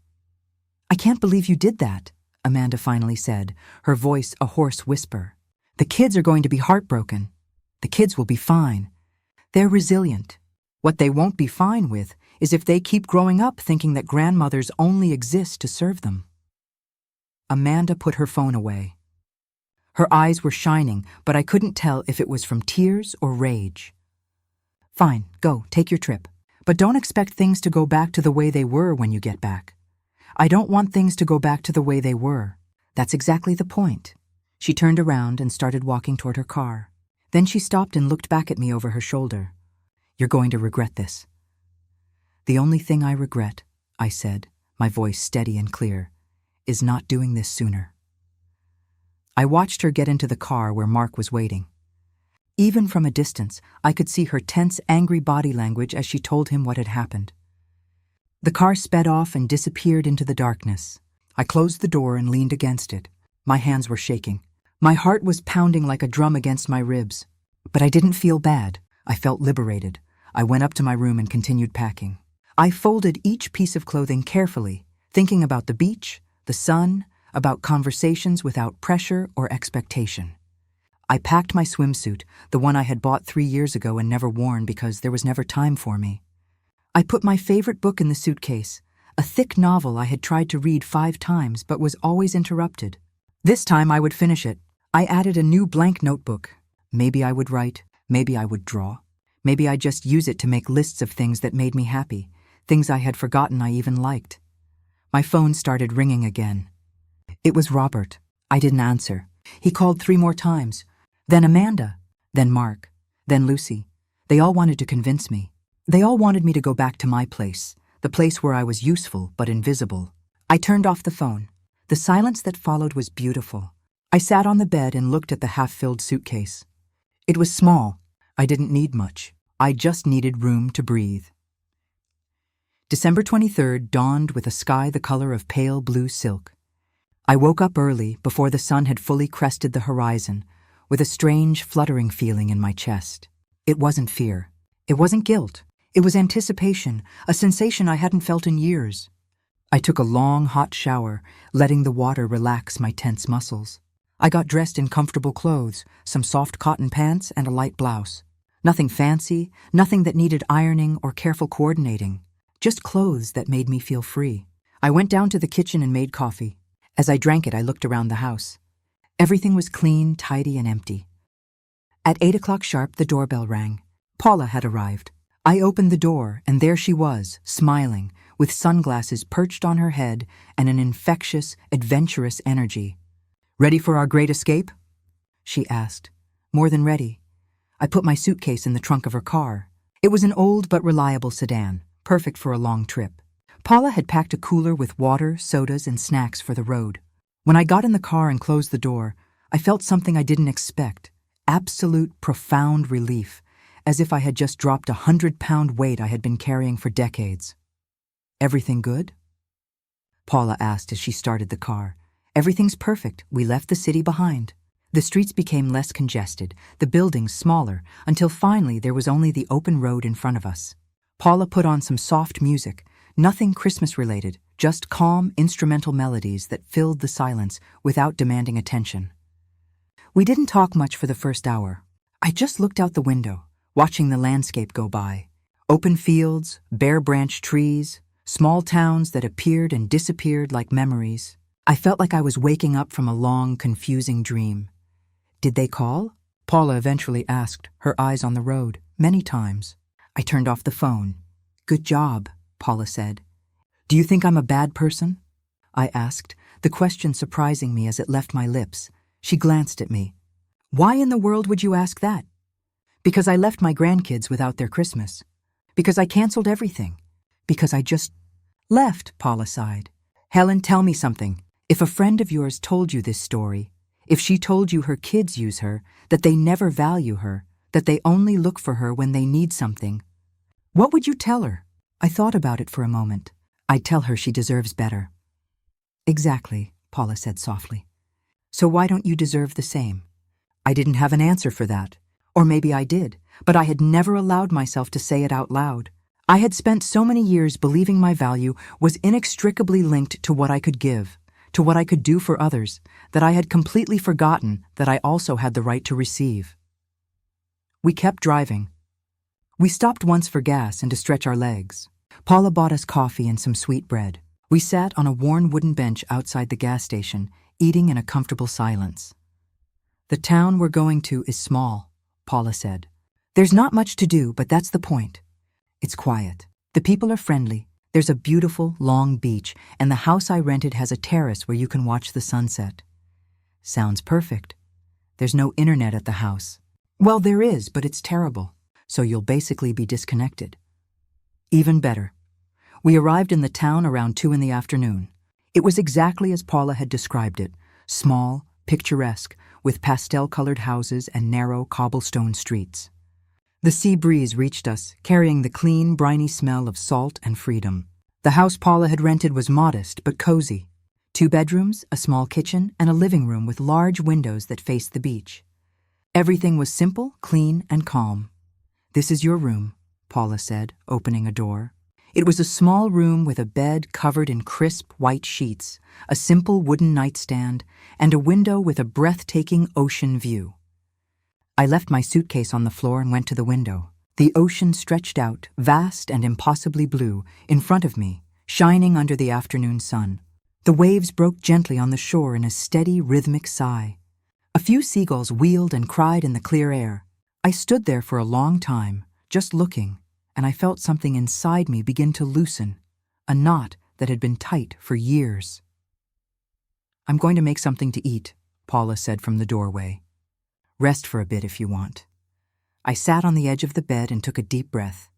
I can't believe you did that, Amanda finally said, her voice a hoarse whisper. The kids are going to be heartbroken. The kids will be fine. They're resilient. What they won't be fine with is if they keep growing up thinking that grandmothers only exist to serve them. Amanda put her phone away. Her eyes were shining, but I couldn't tell if it was from tears or rage. Fine, go, take your trip. But don't expect things to go back to the way they were when you get back. I don't want things to go back to the way they were. That's exactly the point. She turned around and started walking toward her car. Then she stopped and looked back at me over her shoulder. You're going to regret this. The only thing I regret, I said, my voice steady and clear, is not doing this sooner. I watched her get into the car where Mark was waiting. Even from a distance, I could see her tense, angry body language as she told him what had happened. The car sped off and disappeared into the darkness. I closed the door and leaned against it. My hands were shaking. My heart was pounding like a drum against my ribs. But I didn't feel bad. I felt liberated. I went up to my room and continued packing. I folded each piece of clothing carefully, thinking about the beach, the sun, about conversations without pressure or expectation. I packed my swimsuit, the one I had bought 3 years ago and never worn because there was never time for me. I put my favorite book in the suitcase, a thick novel I had tried to read 5 times but was always interrupted. This time I would finish it. I added a new blank notebook. Maybe I would write, maybe I would draw. Maybe I'd just use it to make lists of things that made me happy, things I had forgotten I even liked. My phone started ringing again. It was Robert. I didn't answer. He called 3 more times. Then Amanda. Then Mark. Then Lucy. They all wanted to convince me. They all wanted me to go back to my place, the place where I was useful but invisible. I turned off the phone. The silence that followed was beautiful. I sat on the bed and looked at the half-filled suitcase. It was small. I didn't need much. I just needed room to breathe. December 23rd dawned with a sky the color of pale blue silk. I woke up early, before the sun had fully crested the horizon, with a strange, fluttering feeling in my chest. It wasn't fear. It wasn't guilt. It was anticipation, a sensation I hadn't felt in years. I took a long, hot shower, letting the water relax my tense muscles. I got dressed in comfortable clothes, some soft cotton pants and a light blouse. Nothing fancy, nothing that needed ironing or careful coordinating. Just clothes that made me feel free. I went down to the kitchen and made coffee. As I drank it, I looked around the house. Everything was clean, tidy, and empty. At 8 o'clock sharp, the doorbell rang. Paula had arrived. I opened the door, and there she was, smiling, with sunglasses perched on her head and an infectious, adventurous energy. "Ready for our great escape?" she asked. More than ready. I put my suitcase in the trunk of her car. It was an old but reliable sedan, perfect for a long trip. Paula had packed a cooler with water, sodas, and snacks for the road. When I got in the car and closed the door, I felt something I didn't expect. Absolute, profound relief, as if I had just dropped a 100-pound weight I had been carrying for decades. "Everything good?" Paula asked as she started the car. "Everything's perfect. We left the city behind." The streets became less congested, the buildings smaller, until finally there was only the open road in front of us. Paula put on some soft music, nothing Christmas-related, just calm, instrumental melodies that filled the silence without demanding attention. We didn't talk much for the first hour. I just looked out the window, watching the landscape go by. Open fields, bare-branched trees, small towns that appeared and disappeared like memories. I felt like I was waking up from a long, confusing dream. "Did they call?" Paula eventually asked, her eyes on the road, many times. I turned off the phone. "Good job," Paula said. "Do you think I'm a bad person?" I asked, the question surprising me as it left my lips. She glanced at me. "Why in the world would you ask that?" "Because I left my grandkids without their Christmas. Because I canceled everything. Because I just left," Paula sighed. "Helen, tell me something. If a friend of yours told you this story, if she told you her kids use her, that they never value her, that they only look for her when they need something, what would you tell her?" I thought about it for a moment. "I'd tell her she deserves better." "Exactly," Paula said softly. "So why don't you deserve the same?" I didn't have an answer for that. Or maybe I did, but I had never allowed myself to say it out loud. I had spent so many years believing my value was inextricably linked to what I could give, to what I could do for others, that I had completely forgotten that I also had the right to receive. We kept driving. We stopped once for gas and to stretch our legs. Paula bought us coffee and some sweet bread. We sat on a worn wooden bench outside the gas station, eating in a comfortable silence. "The town we're going to is small," Paula said. "There's not much to do, but that's the point. It's quiet. The people are friendly. There's a beautiful, long beach, and the house I rented has a terrace where you can watch the sunset." "Sounds perfect. There's no internet at the house." "Well, there is, but it's terrible. So you'll basically be disconnected." "Even better." We arrived in the town around 2 in the afternoon. It was exactly as Paula had described it, small, picturesque, with pastel-colored houses and narrow cobblestone streets. The sea breeze reached us, carrying the clean, briny smell of salt and freedom. The house Paula had rented was modest but cozy. 2 bedrooms, a small kitchen, and a living room with large windows that faced the beach. Everything was simple, clean, and calm. "This is your room," Paula said, opening a door. It was a small room with a bed covered in crisp white sheets, a simple wooden nightstand, and a window with a breathtaking ocean view. I left my suitcase on the floor and went to the window. The ocean stretched out, vast and impossibly blue, in front of me, shining under the afternoon sun. The waves broke gently on the shore in a steady, rhythmic sigh. A few seagulls wheeled and cried in the clear air. I stood there for a long time, just looking, and I felt something inside me begin to loosen, a knot that had been tight for years. "I'm going to make something to eat," Paula said from the doorway. "Rest for a bit if you want." I sat on the edge of the bed and took a deep breath.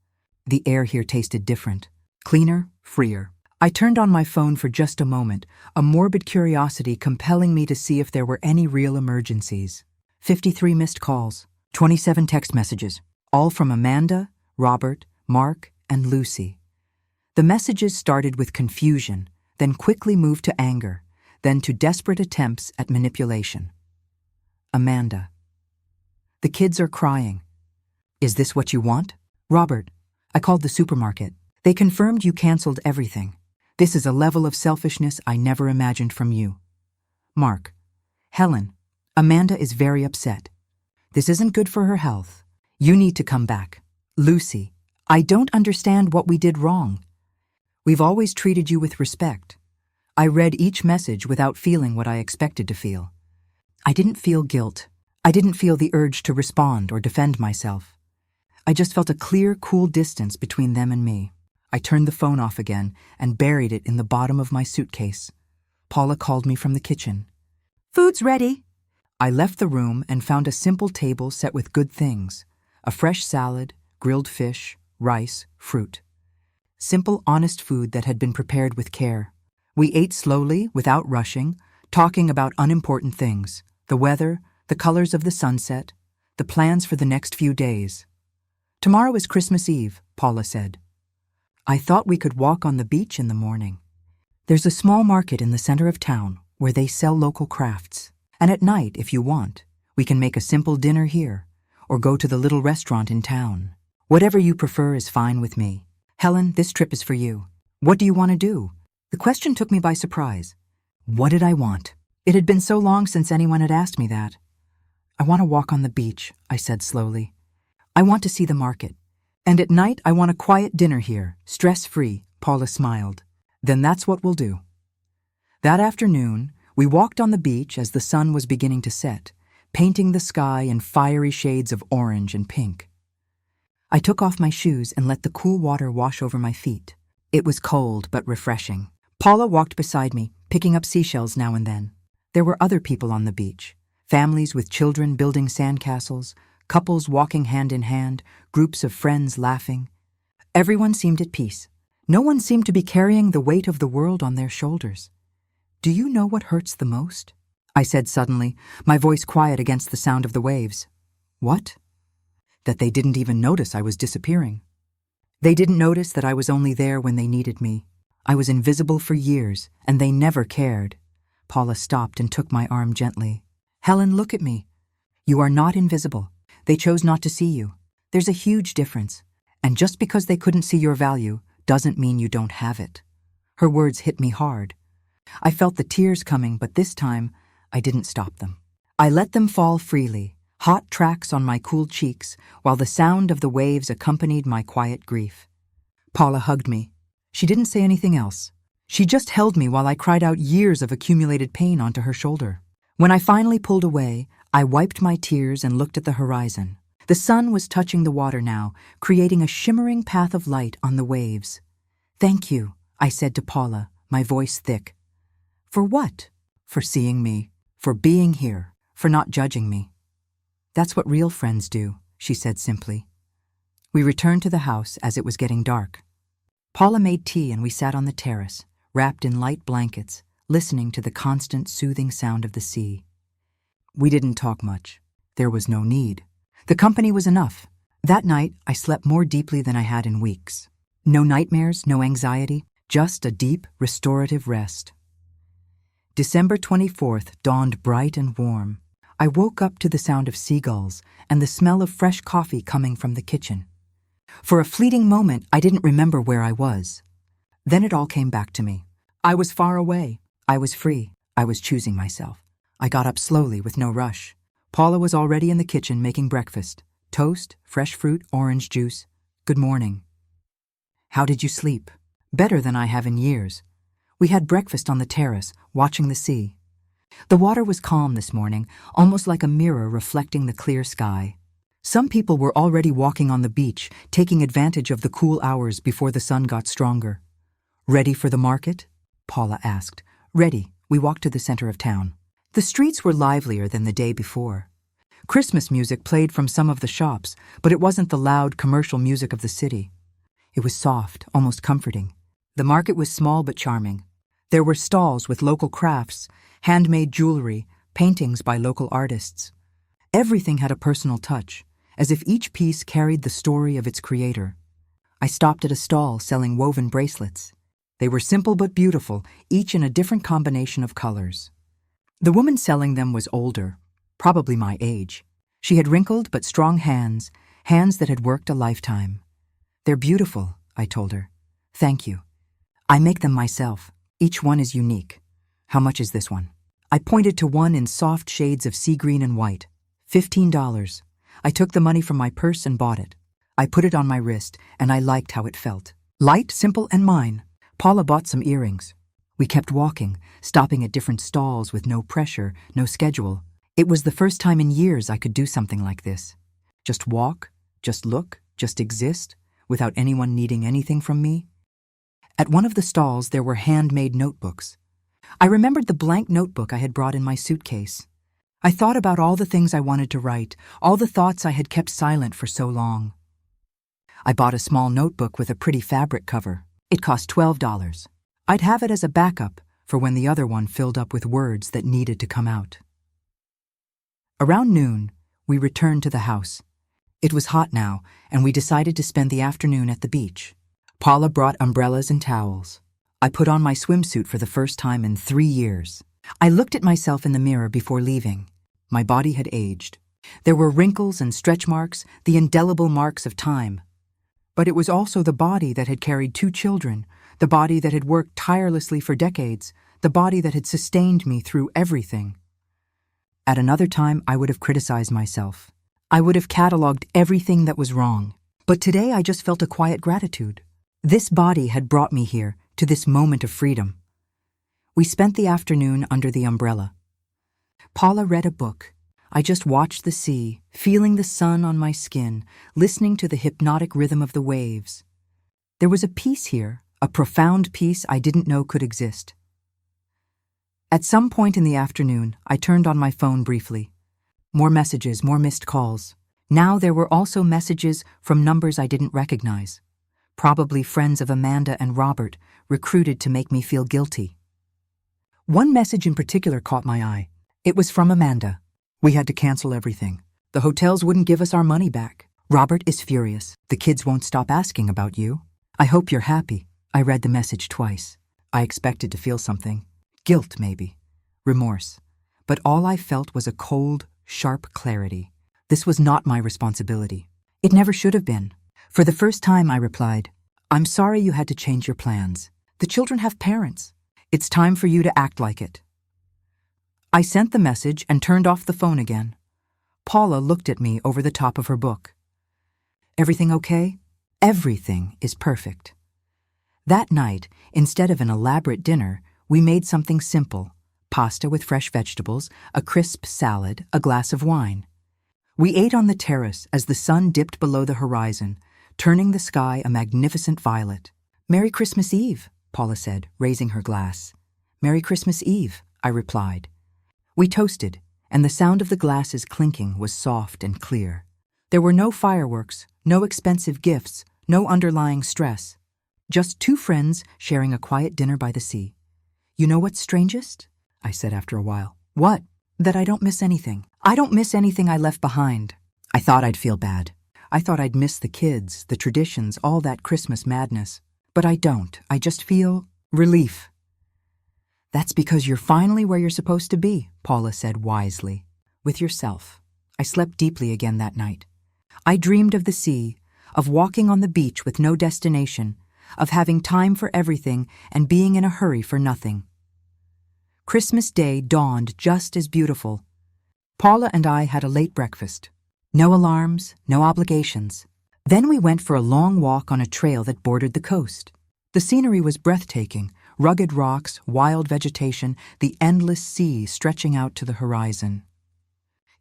The air here tasted different, cleaner, freer. I turned on my phone for just a moment, a morbid curiosity compelling me to see if there were any real emergencies. 53 missed calls, 27 text messages, all from Amanda, Robert, Mark, and Lucy. The messages started with confusion, then quickly moved to anger, then to desperate attempts at manipulation. Amanda. "The kids are crying. Is this what you want?" Robert. "I called the supermarket. They confirmed you canceled everything. This is a level of selfishness I never imagined from you." Mark. "Helen, Amanda is very upset. This isn't good for her health. You need to come back." Lucy. "I don't understand what we did wrong. We've always treated you with respect." I read each message without feeling what I expected to feel. I didn't feel guilt. I didn't feel the urge to respond or defend myself. I just felt a clear, cool distance between them and me. I turned the phone off again and buried it in the bottom of my suitcase. Paula called me from the kitchen. "Food's ready." I left the room and found a simple table set with good things, a fresh salad, grilled fish, rice, fruit. simple, honest food that had been prepared with care. We ate slowly, without rushing, talking about unimportant things, the weather, the colors of the sunset, the plans for the next few days. "Tomorrow is Christmas Eve," Paula said. "I thought we could walk on the beach in the morning. There's a small market in the center of town where they sell local crafts. And at night, if you want, we can make a simple dinner here or go to the little restaurant in town. Whatever you prefer is fine with me. Helen, this trip is for you. What do you want to do?" The question took me by surprise. What did I want? It had been so long since anyone had asked me that. "I want to walk on the beach," I said slowly. "I want to see the market. And at night, I want a quiet dinner here, stress-free," Paula smiled. "Then that's what we'll do." That afternoon, we walked on the beach as the sun was beginning to set, painting the sky in fiery shades of orange and pink. I took off my shoes and let the cool water wash over my feet. It was cold but refreshing. Paula walked beside me, picking up seashells now and then. There were other people on the beach, families with children building sandcastles, couples walking hand in hand, groups of friends laughing. Everyone seemed at peace. No one seemed to be carrying the weight of the world on their shoulders. "Do you know what hurts the most?" I said suddenly, my voice quiet against the sound of the waves. "What?" "That they didn't even notice I was disappearing. They didn't notice that I was only there when they needed me. I was invisible for years, and they never cared." Paula stopped and took my arm gently. "Helen, look at me. You are not invisible. They chose not to see you. There's a huge difference. And just because they couldn't see your value doesn't mean you don't have it." Her words hit me hard. I felt the tears coming, but this time, I didn't stop them. I let them fall freely, hot tracks on my cool cheeks, while the sound of the waves accompanied my quiet grief. Paula hugged me. She didn't say anything else. She just held me while I cried out years of accumulated pain onto her shoulder. When I finally pulled away, I wiped my tears and looked at the horizon. The sun was touching the water now, creating a shimmering path of light on the waves. "Thank you," I said to Paula, my voice thick. "For what?" "For seeing me, for being here, for not judging me." "That's what real friends do," she said simply. We returned to the house as it was getting dark. Paula made tea and we sat on the terrace, wrapped in light blankets, listening to the constant soothing sound of the sea. We didn't talk much. There was no need. The company was enough. That night, I slept more deeply than I had in weeks. No nightmares, no anxiety, just a deep, restorative rest. December 24th dawned bright and warm. I woke up to the sound of seagulls and the smell of fresh coffee coming from the kitchen. For a fleeting moment, I didn't remember where I was. Then it all came back to me. I was far away. I was free. I was choosing myself. I got up slowly with no rush. Paula was already in the kitchen making breakfast. Toast, fresh fruit, orange juice. "Good morning." "How did you sleep?" "Better than I have in years." We had breakfast on the terrace, watching the sea. The water was calm this morning, almost like a mirror reflecting the clear sky. Some people were already walking on the beach, taking advantage of the cool hours before the sun got stronger. "Ready for the market?" Paula asked. "Ready." We walked to the center of town. The streets were livelier than the day before. Christmas music played from some of the shops, but it wasn't the loud commercial music of the city. It was soft, almost comforting. The market was small but charming. There were stalls with local crafts, handmade jewelry, paintings by local artists. Everything had a personal touch, as if each piece carried the story of its creator. I stopped at a stall selling woven bracelets. They were simple but beautiful, each in a different combination of colors. The woman selling them was older, probably my age. She had wrinkled but strong hands, hands that had worked a lifetime. "They're beautiful," I told her. "Thank you. I make them myself. Each one is unique." "How much is this one?" I pointed to one in soft shades of sea green and white. $15. I took the money from my purse and bought it. I put it on my wrist, and I liked how it felt. Light, simple, and mine. Paula bought some earrings. We kept walking, stopping at different stalls with no pressure, no schedule. It was the first time in years I could do something like this. Just walk, just look, just exist, without anyone needing anything from me. At one of the stalls, there were handmade notebooks. I remembered the blank notebook I had brought in my suitcase. I thought about all the things I wanted to write, all the thoughts I had kept silent for so long. I bought a small notebook with a pretty fabric cover. It cost $12. I'd have it as a backup for when the other one filled up with words that needed to come out. Around noon, we returned to the house. It was hot now, and we decided to spend the afternoon at the beach. Paula brought umbrellas and towels. I put on my swimsuit for the first time in 3 years. I looked at myself in the mirror before leaving. My body had aged. There were wrinkles and stretch marks, the indelible marks of time. But it was also the body that had carried 2 children, the body that had worked tirelessly for decades, the body that had sustained me through everything. At another time, I would have criticized myself. I would have cataloged everything that was wrong. But today I just felt a quiet gratitude. This body had brought me here, to this moment of freedom. We spent the afternoon under the umbrella. Paula read a book. I just watched the sea, feeling the sun on my skin, listening to the hypnotic rhythm of the waves. There was a peace here, a profound peace I didn't know could exist. At some point in the afternoon, I turned on my phone briefly. More messages, more missed calls. Now there were also messages from numbers I didn't recognize. Probably friends of Amanda and Robert, recruited to make me feel guilty. One message in particular caught my eye. It was from Amanda. We had to cancel everything. The hotels wouldn't give us our money back. Robert is furious. The kids won't stop asking about you. I hope you're happy. I read the message twice. I expected to feel something. Guilt, maybe. Remorse. But all I felt was a cold, sharp clarity. This was not my responsibility. It never should have been. For the first time, I replied, "I'm sorry you had to change your plans. The children have parents. It's time for you to act like it." I sent the message and turned off the phone again. Paula looked at me over the top of her book. "Everything okay?" "Everything is perfect." That night, instead of an elaborate dinner, we made something simple: pasta with fresh vegetables, a crisp salad, a glass of wine. We ate on the terrace as the sun dipped below the horizon, turning the sky a magnificent violet. "Merry Christmas Eve," Paula said, raising her glass. "Merry Christmas Eve," I replied. We toasted, and the sound of the glasses clinking was soft and clear. There were no fireworks, no expensive gifts, no underlying stress. Just 2 friends sharing a quiet dinner by the sea. "You know what's strangest?" I said after a while. "What?" "That I don't miss anything. I don't miss anything I left behind." I thought I'd feel bad. I thought I'd miss the kids, the traditions, all that Christmas madness. But I don't. I just feel relief. "That's because you're finally where you're supposed to be," Paula said wisely. "With yourself." I slept deeply again that night. I dreamed of the sea, of walking on the beach with no destination, of having time for everything and being in a hurry for nothing. Christmas Day dawned just as beautiful. Paula and I had a late breakfast. No alarms, no obligations. Then we went for a long walk on a trail that bordered the coast. The scenery was breathtaking: rugged rocks, wild vegetation, the endless sea stretching out to the horizon.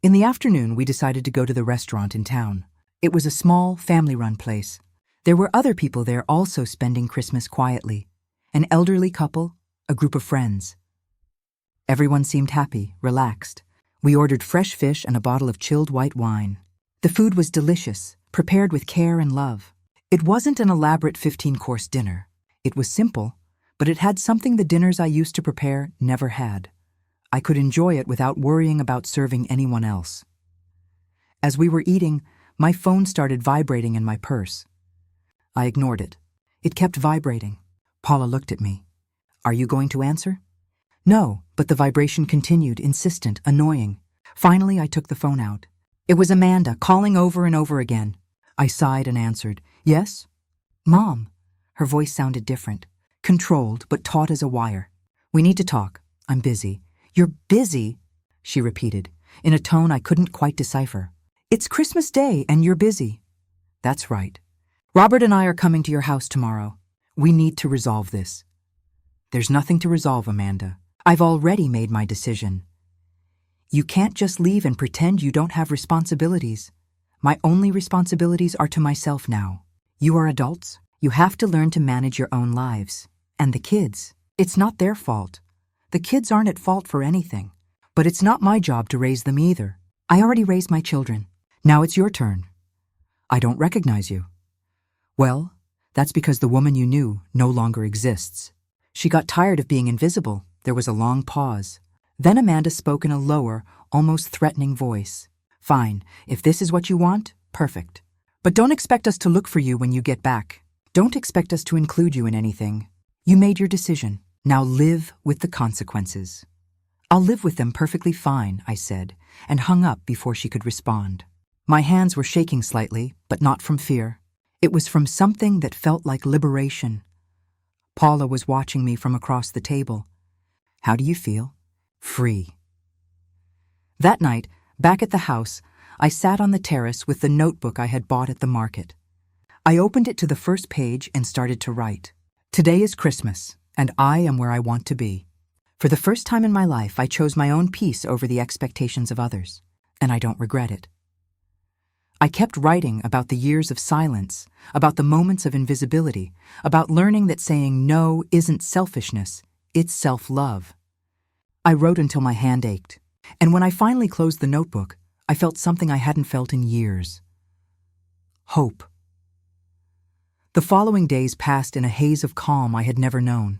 In the afternoon, we decided to go to the restaurant in town. It was a small, family-run place. There were other people there also spending Christmas quietly. An elderly couple, a group of friends. Everyone seemed happy, relaxed. We ordered fresh fish and a bottle of chilled white wine. The food was delicious, prepared with care and love. It wasn't an elaborate 15-course dinner. It was simple, but it had something the dinners I used to prepare never had. I could enjoy it without worrying about serving anyone else. As we were eating, my phone started vibrating in my purse. I ignored it. It kept vibrating. Paula looked at me. "Are you going to answer?" "No," but the vibration continued, insistent, annoying. Finally, I took the phone out. It was Amanda, calling over and over again. I sighed and answered, "Yes?" "Mom." Her voice sounded different, controlled but taut as a wire. "We need to talk. I'm busy." "You're busy?" she repeated, in a tone I couldn't quite decipher. "It's Christmas Day and you're busy." "That's right. Robert and I are coming to your house tomorrow. We need to resolve this." "There's nothing to resolve, Amanda. I've already made my decision." "You can't just leave and pretend you don't have responsibilities. My only responsibilities are to myself now. You are adults. You have to learn to manage your own lives. And the kids, it's not their fault. The kids aren't at fault for anything. But it's not my job to raise them either. I already raised my children. Now it's your turn." "I don't recognize you." Well, that's because the woman you knew no longer exists. She got tired of being invisible. There was a long pause. Then Amanda spoke in a lower, almost threatening voice. Fine, if this is what you want, perfect. But don't expect us to look for you when you get back. Don't expect us to include you in anything. You made your decision. Now live with the consequences. I'll live with them perfectly fine, I said, and hung up before she could respond. My hands were shaking slightly, but not from fear. It was from something that felt like liberation. Paula was watching me from across the table. How do you feel? Free. That night, back at the house, I sat on the terrace with the notebook I had bought at the market. I opened it to the first page and started to write. Today is Christmas, and I am where I want to be. For the first time in my life, I chose my own peace over the expectations of others, and I don't regret it. I kept writing about the years of silence, about the moments of invisibility, about learning that saying no isn't selfishness, it's self-love. I wrote until my hand ached, and when I finally closed the notebook, I felt something I hadn't felt in years. Hope. The following days passed in a haze of calm I had never known.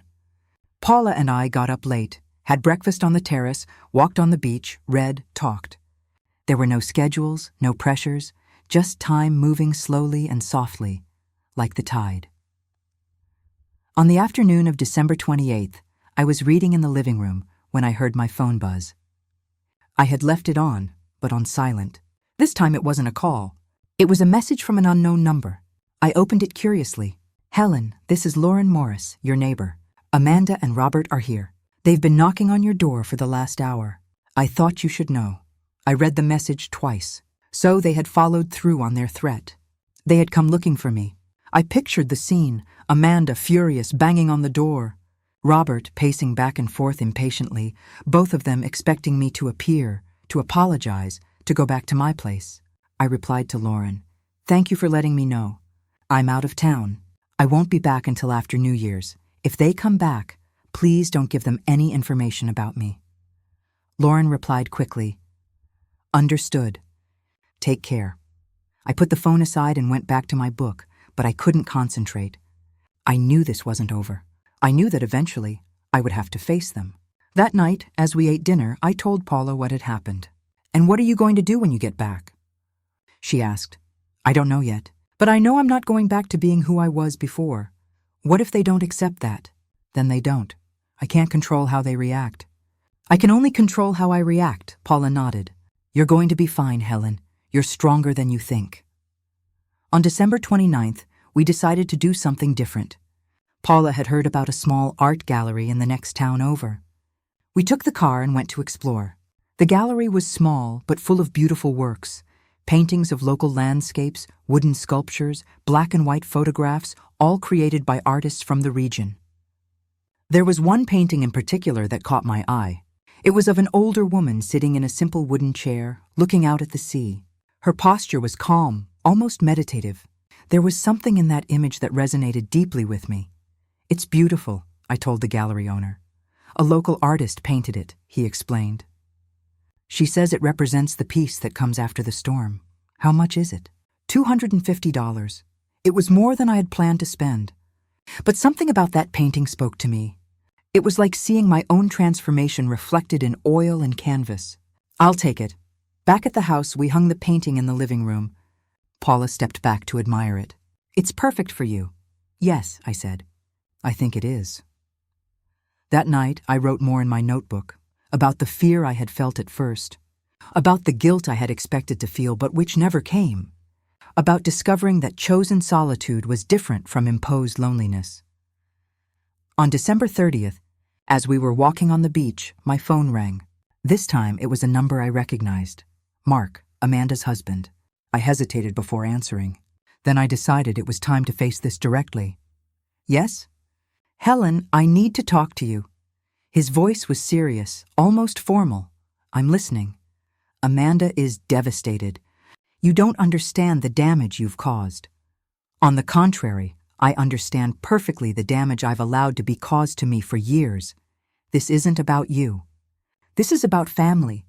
Paula and I got up late, had breakfast on the terrace, walked on the beach, read, talked. There were no schedules, no pressures, just time moving slowly and softly, like the tide. On the afternoon of December 28th, I was reading in the living room when I heard my phone buzz. I had left it on, but on silent. This time it wasn't a call. It was a message from an unknown number. I opened it curiously. Helen, this is Lauren Morris, your neighbor. Amanda and Robert are here. They've been knocking on your door for the last hour. I thought you should know. I read the message twice. So they had followed through on their threat. They had come looking for me. I pictured the scene, Amanda furious, banging on the door. Robert pacing back and forth impatiently, both of them expecting me to appear, to apologize, to go back to my place. I replied to Lauren, "Thank you for letting me know. I'm out of town. I won't be back until after New Year's. If they come back, please don't give them any information about me." Lauren replied quickly, "Understood. Take care." I put the phone aside and went back to my book, but I couldn't concentrate. I knew this wasn't over. I knew that eventually I would have to face them. That night, as we ate dinner, I told Paula what had happened. "And what are you going to do when you get back?" She asked. "I don't know yet, but I know I'm not going back to being who I was before. What if they don't accept that? Then they don't. I can't control how they react." "I can only control how I react," Paula nodded. "You're going to be fine, Helen. You're stronger than you think." On December 29th, we decided to do something different. Paula had heard about a small art gallery in the next town over. We took the car and went to explore. The gallery was small but full of beautiful works. Paintings of local landscapes, wooden sculptures, black and white photographs, all created by artists from the region. There was one painting in particular that caught my eye. It was of an older woman sitting in a simple wooden chair, looking out at the sea. Her posture was calm, almost meditative. There was something in that image that resonated deeply with me. "It's beautiful," I told the gallery owner. "A local artist painted it," he explained. "She says it represents the peace that comes after the storm." "How much is it?" $250. It was more than I had planned to spend. But something about that painting spoke to me. It was like seeing my own transformation reflected in oil and canvas. "I'll take it." Back at the house, we hung the painting in the living room. Paula stepped back to admire it. "It's perfect for you." "Yes," I said. "I think it is." That night, I wrote more in my notebook, about the fear I had felt at first, about the guilt I had expected to feel but which never came, about discovering that chosen solitude was different from imposed loneliness. On December 30th, as we were walking on the beach, my phone rang. This time it was a number I recognized. Mark, Amanda's husband. I hesitated before answering. Then I decided it was time to face this directly. "Yes?" "Helen, I need to talk to you." His voice was serious, almost formal. "I'm listening." "Amanda is devastated. You don't understand the damage you've caused." "On the contrary, I understand perfectly the damage I've allowed to be caused to me for years. This isn't about you. This is about family,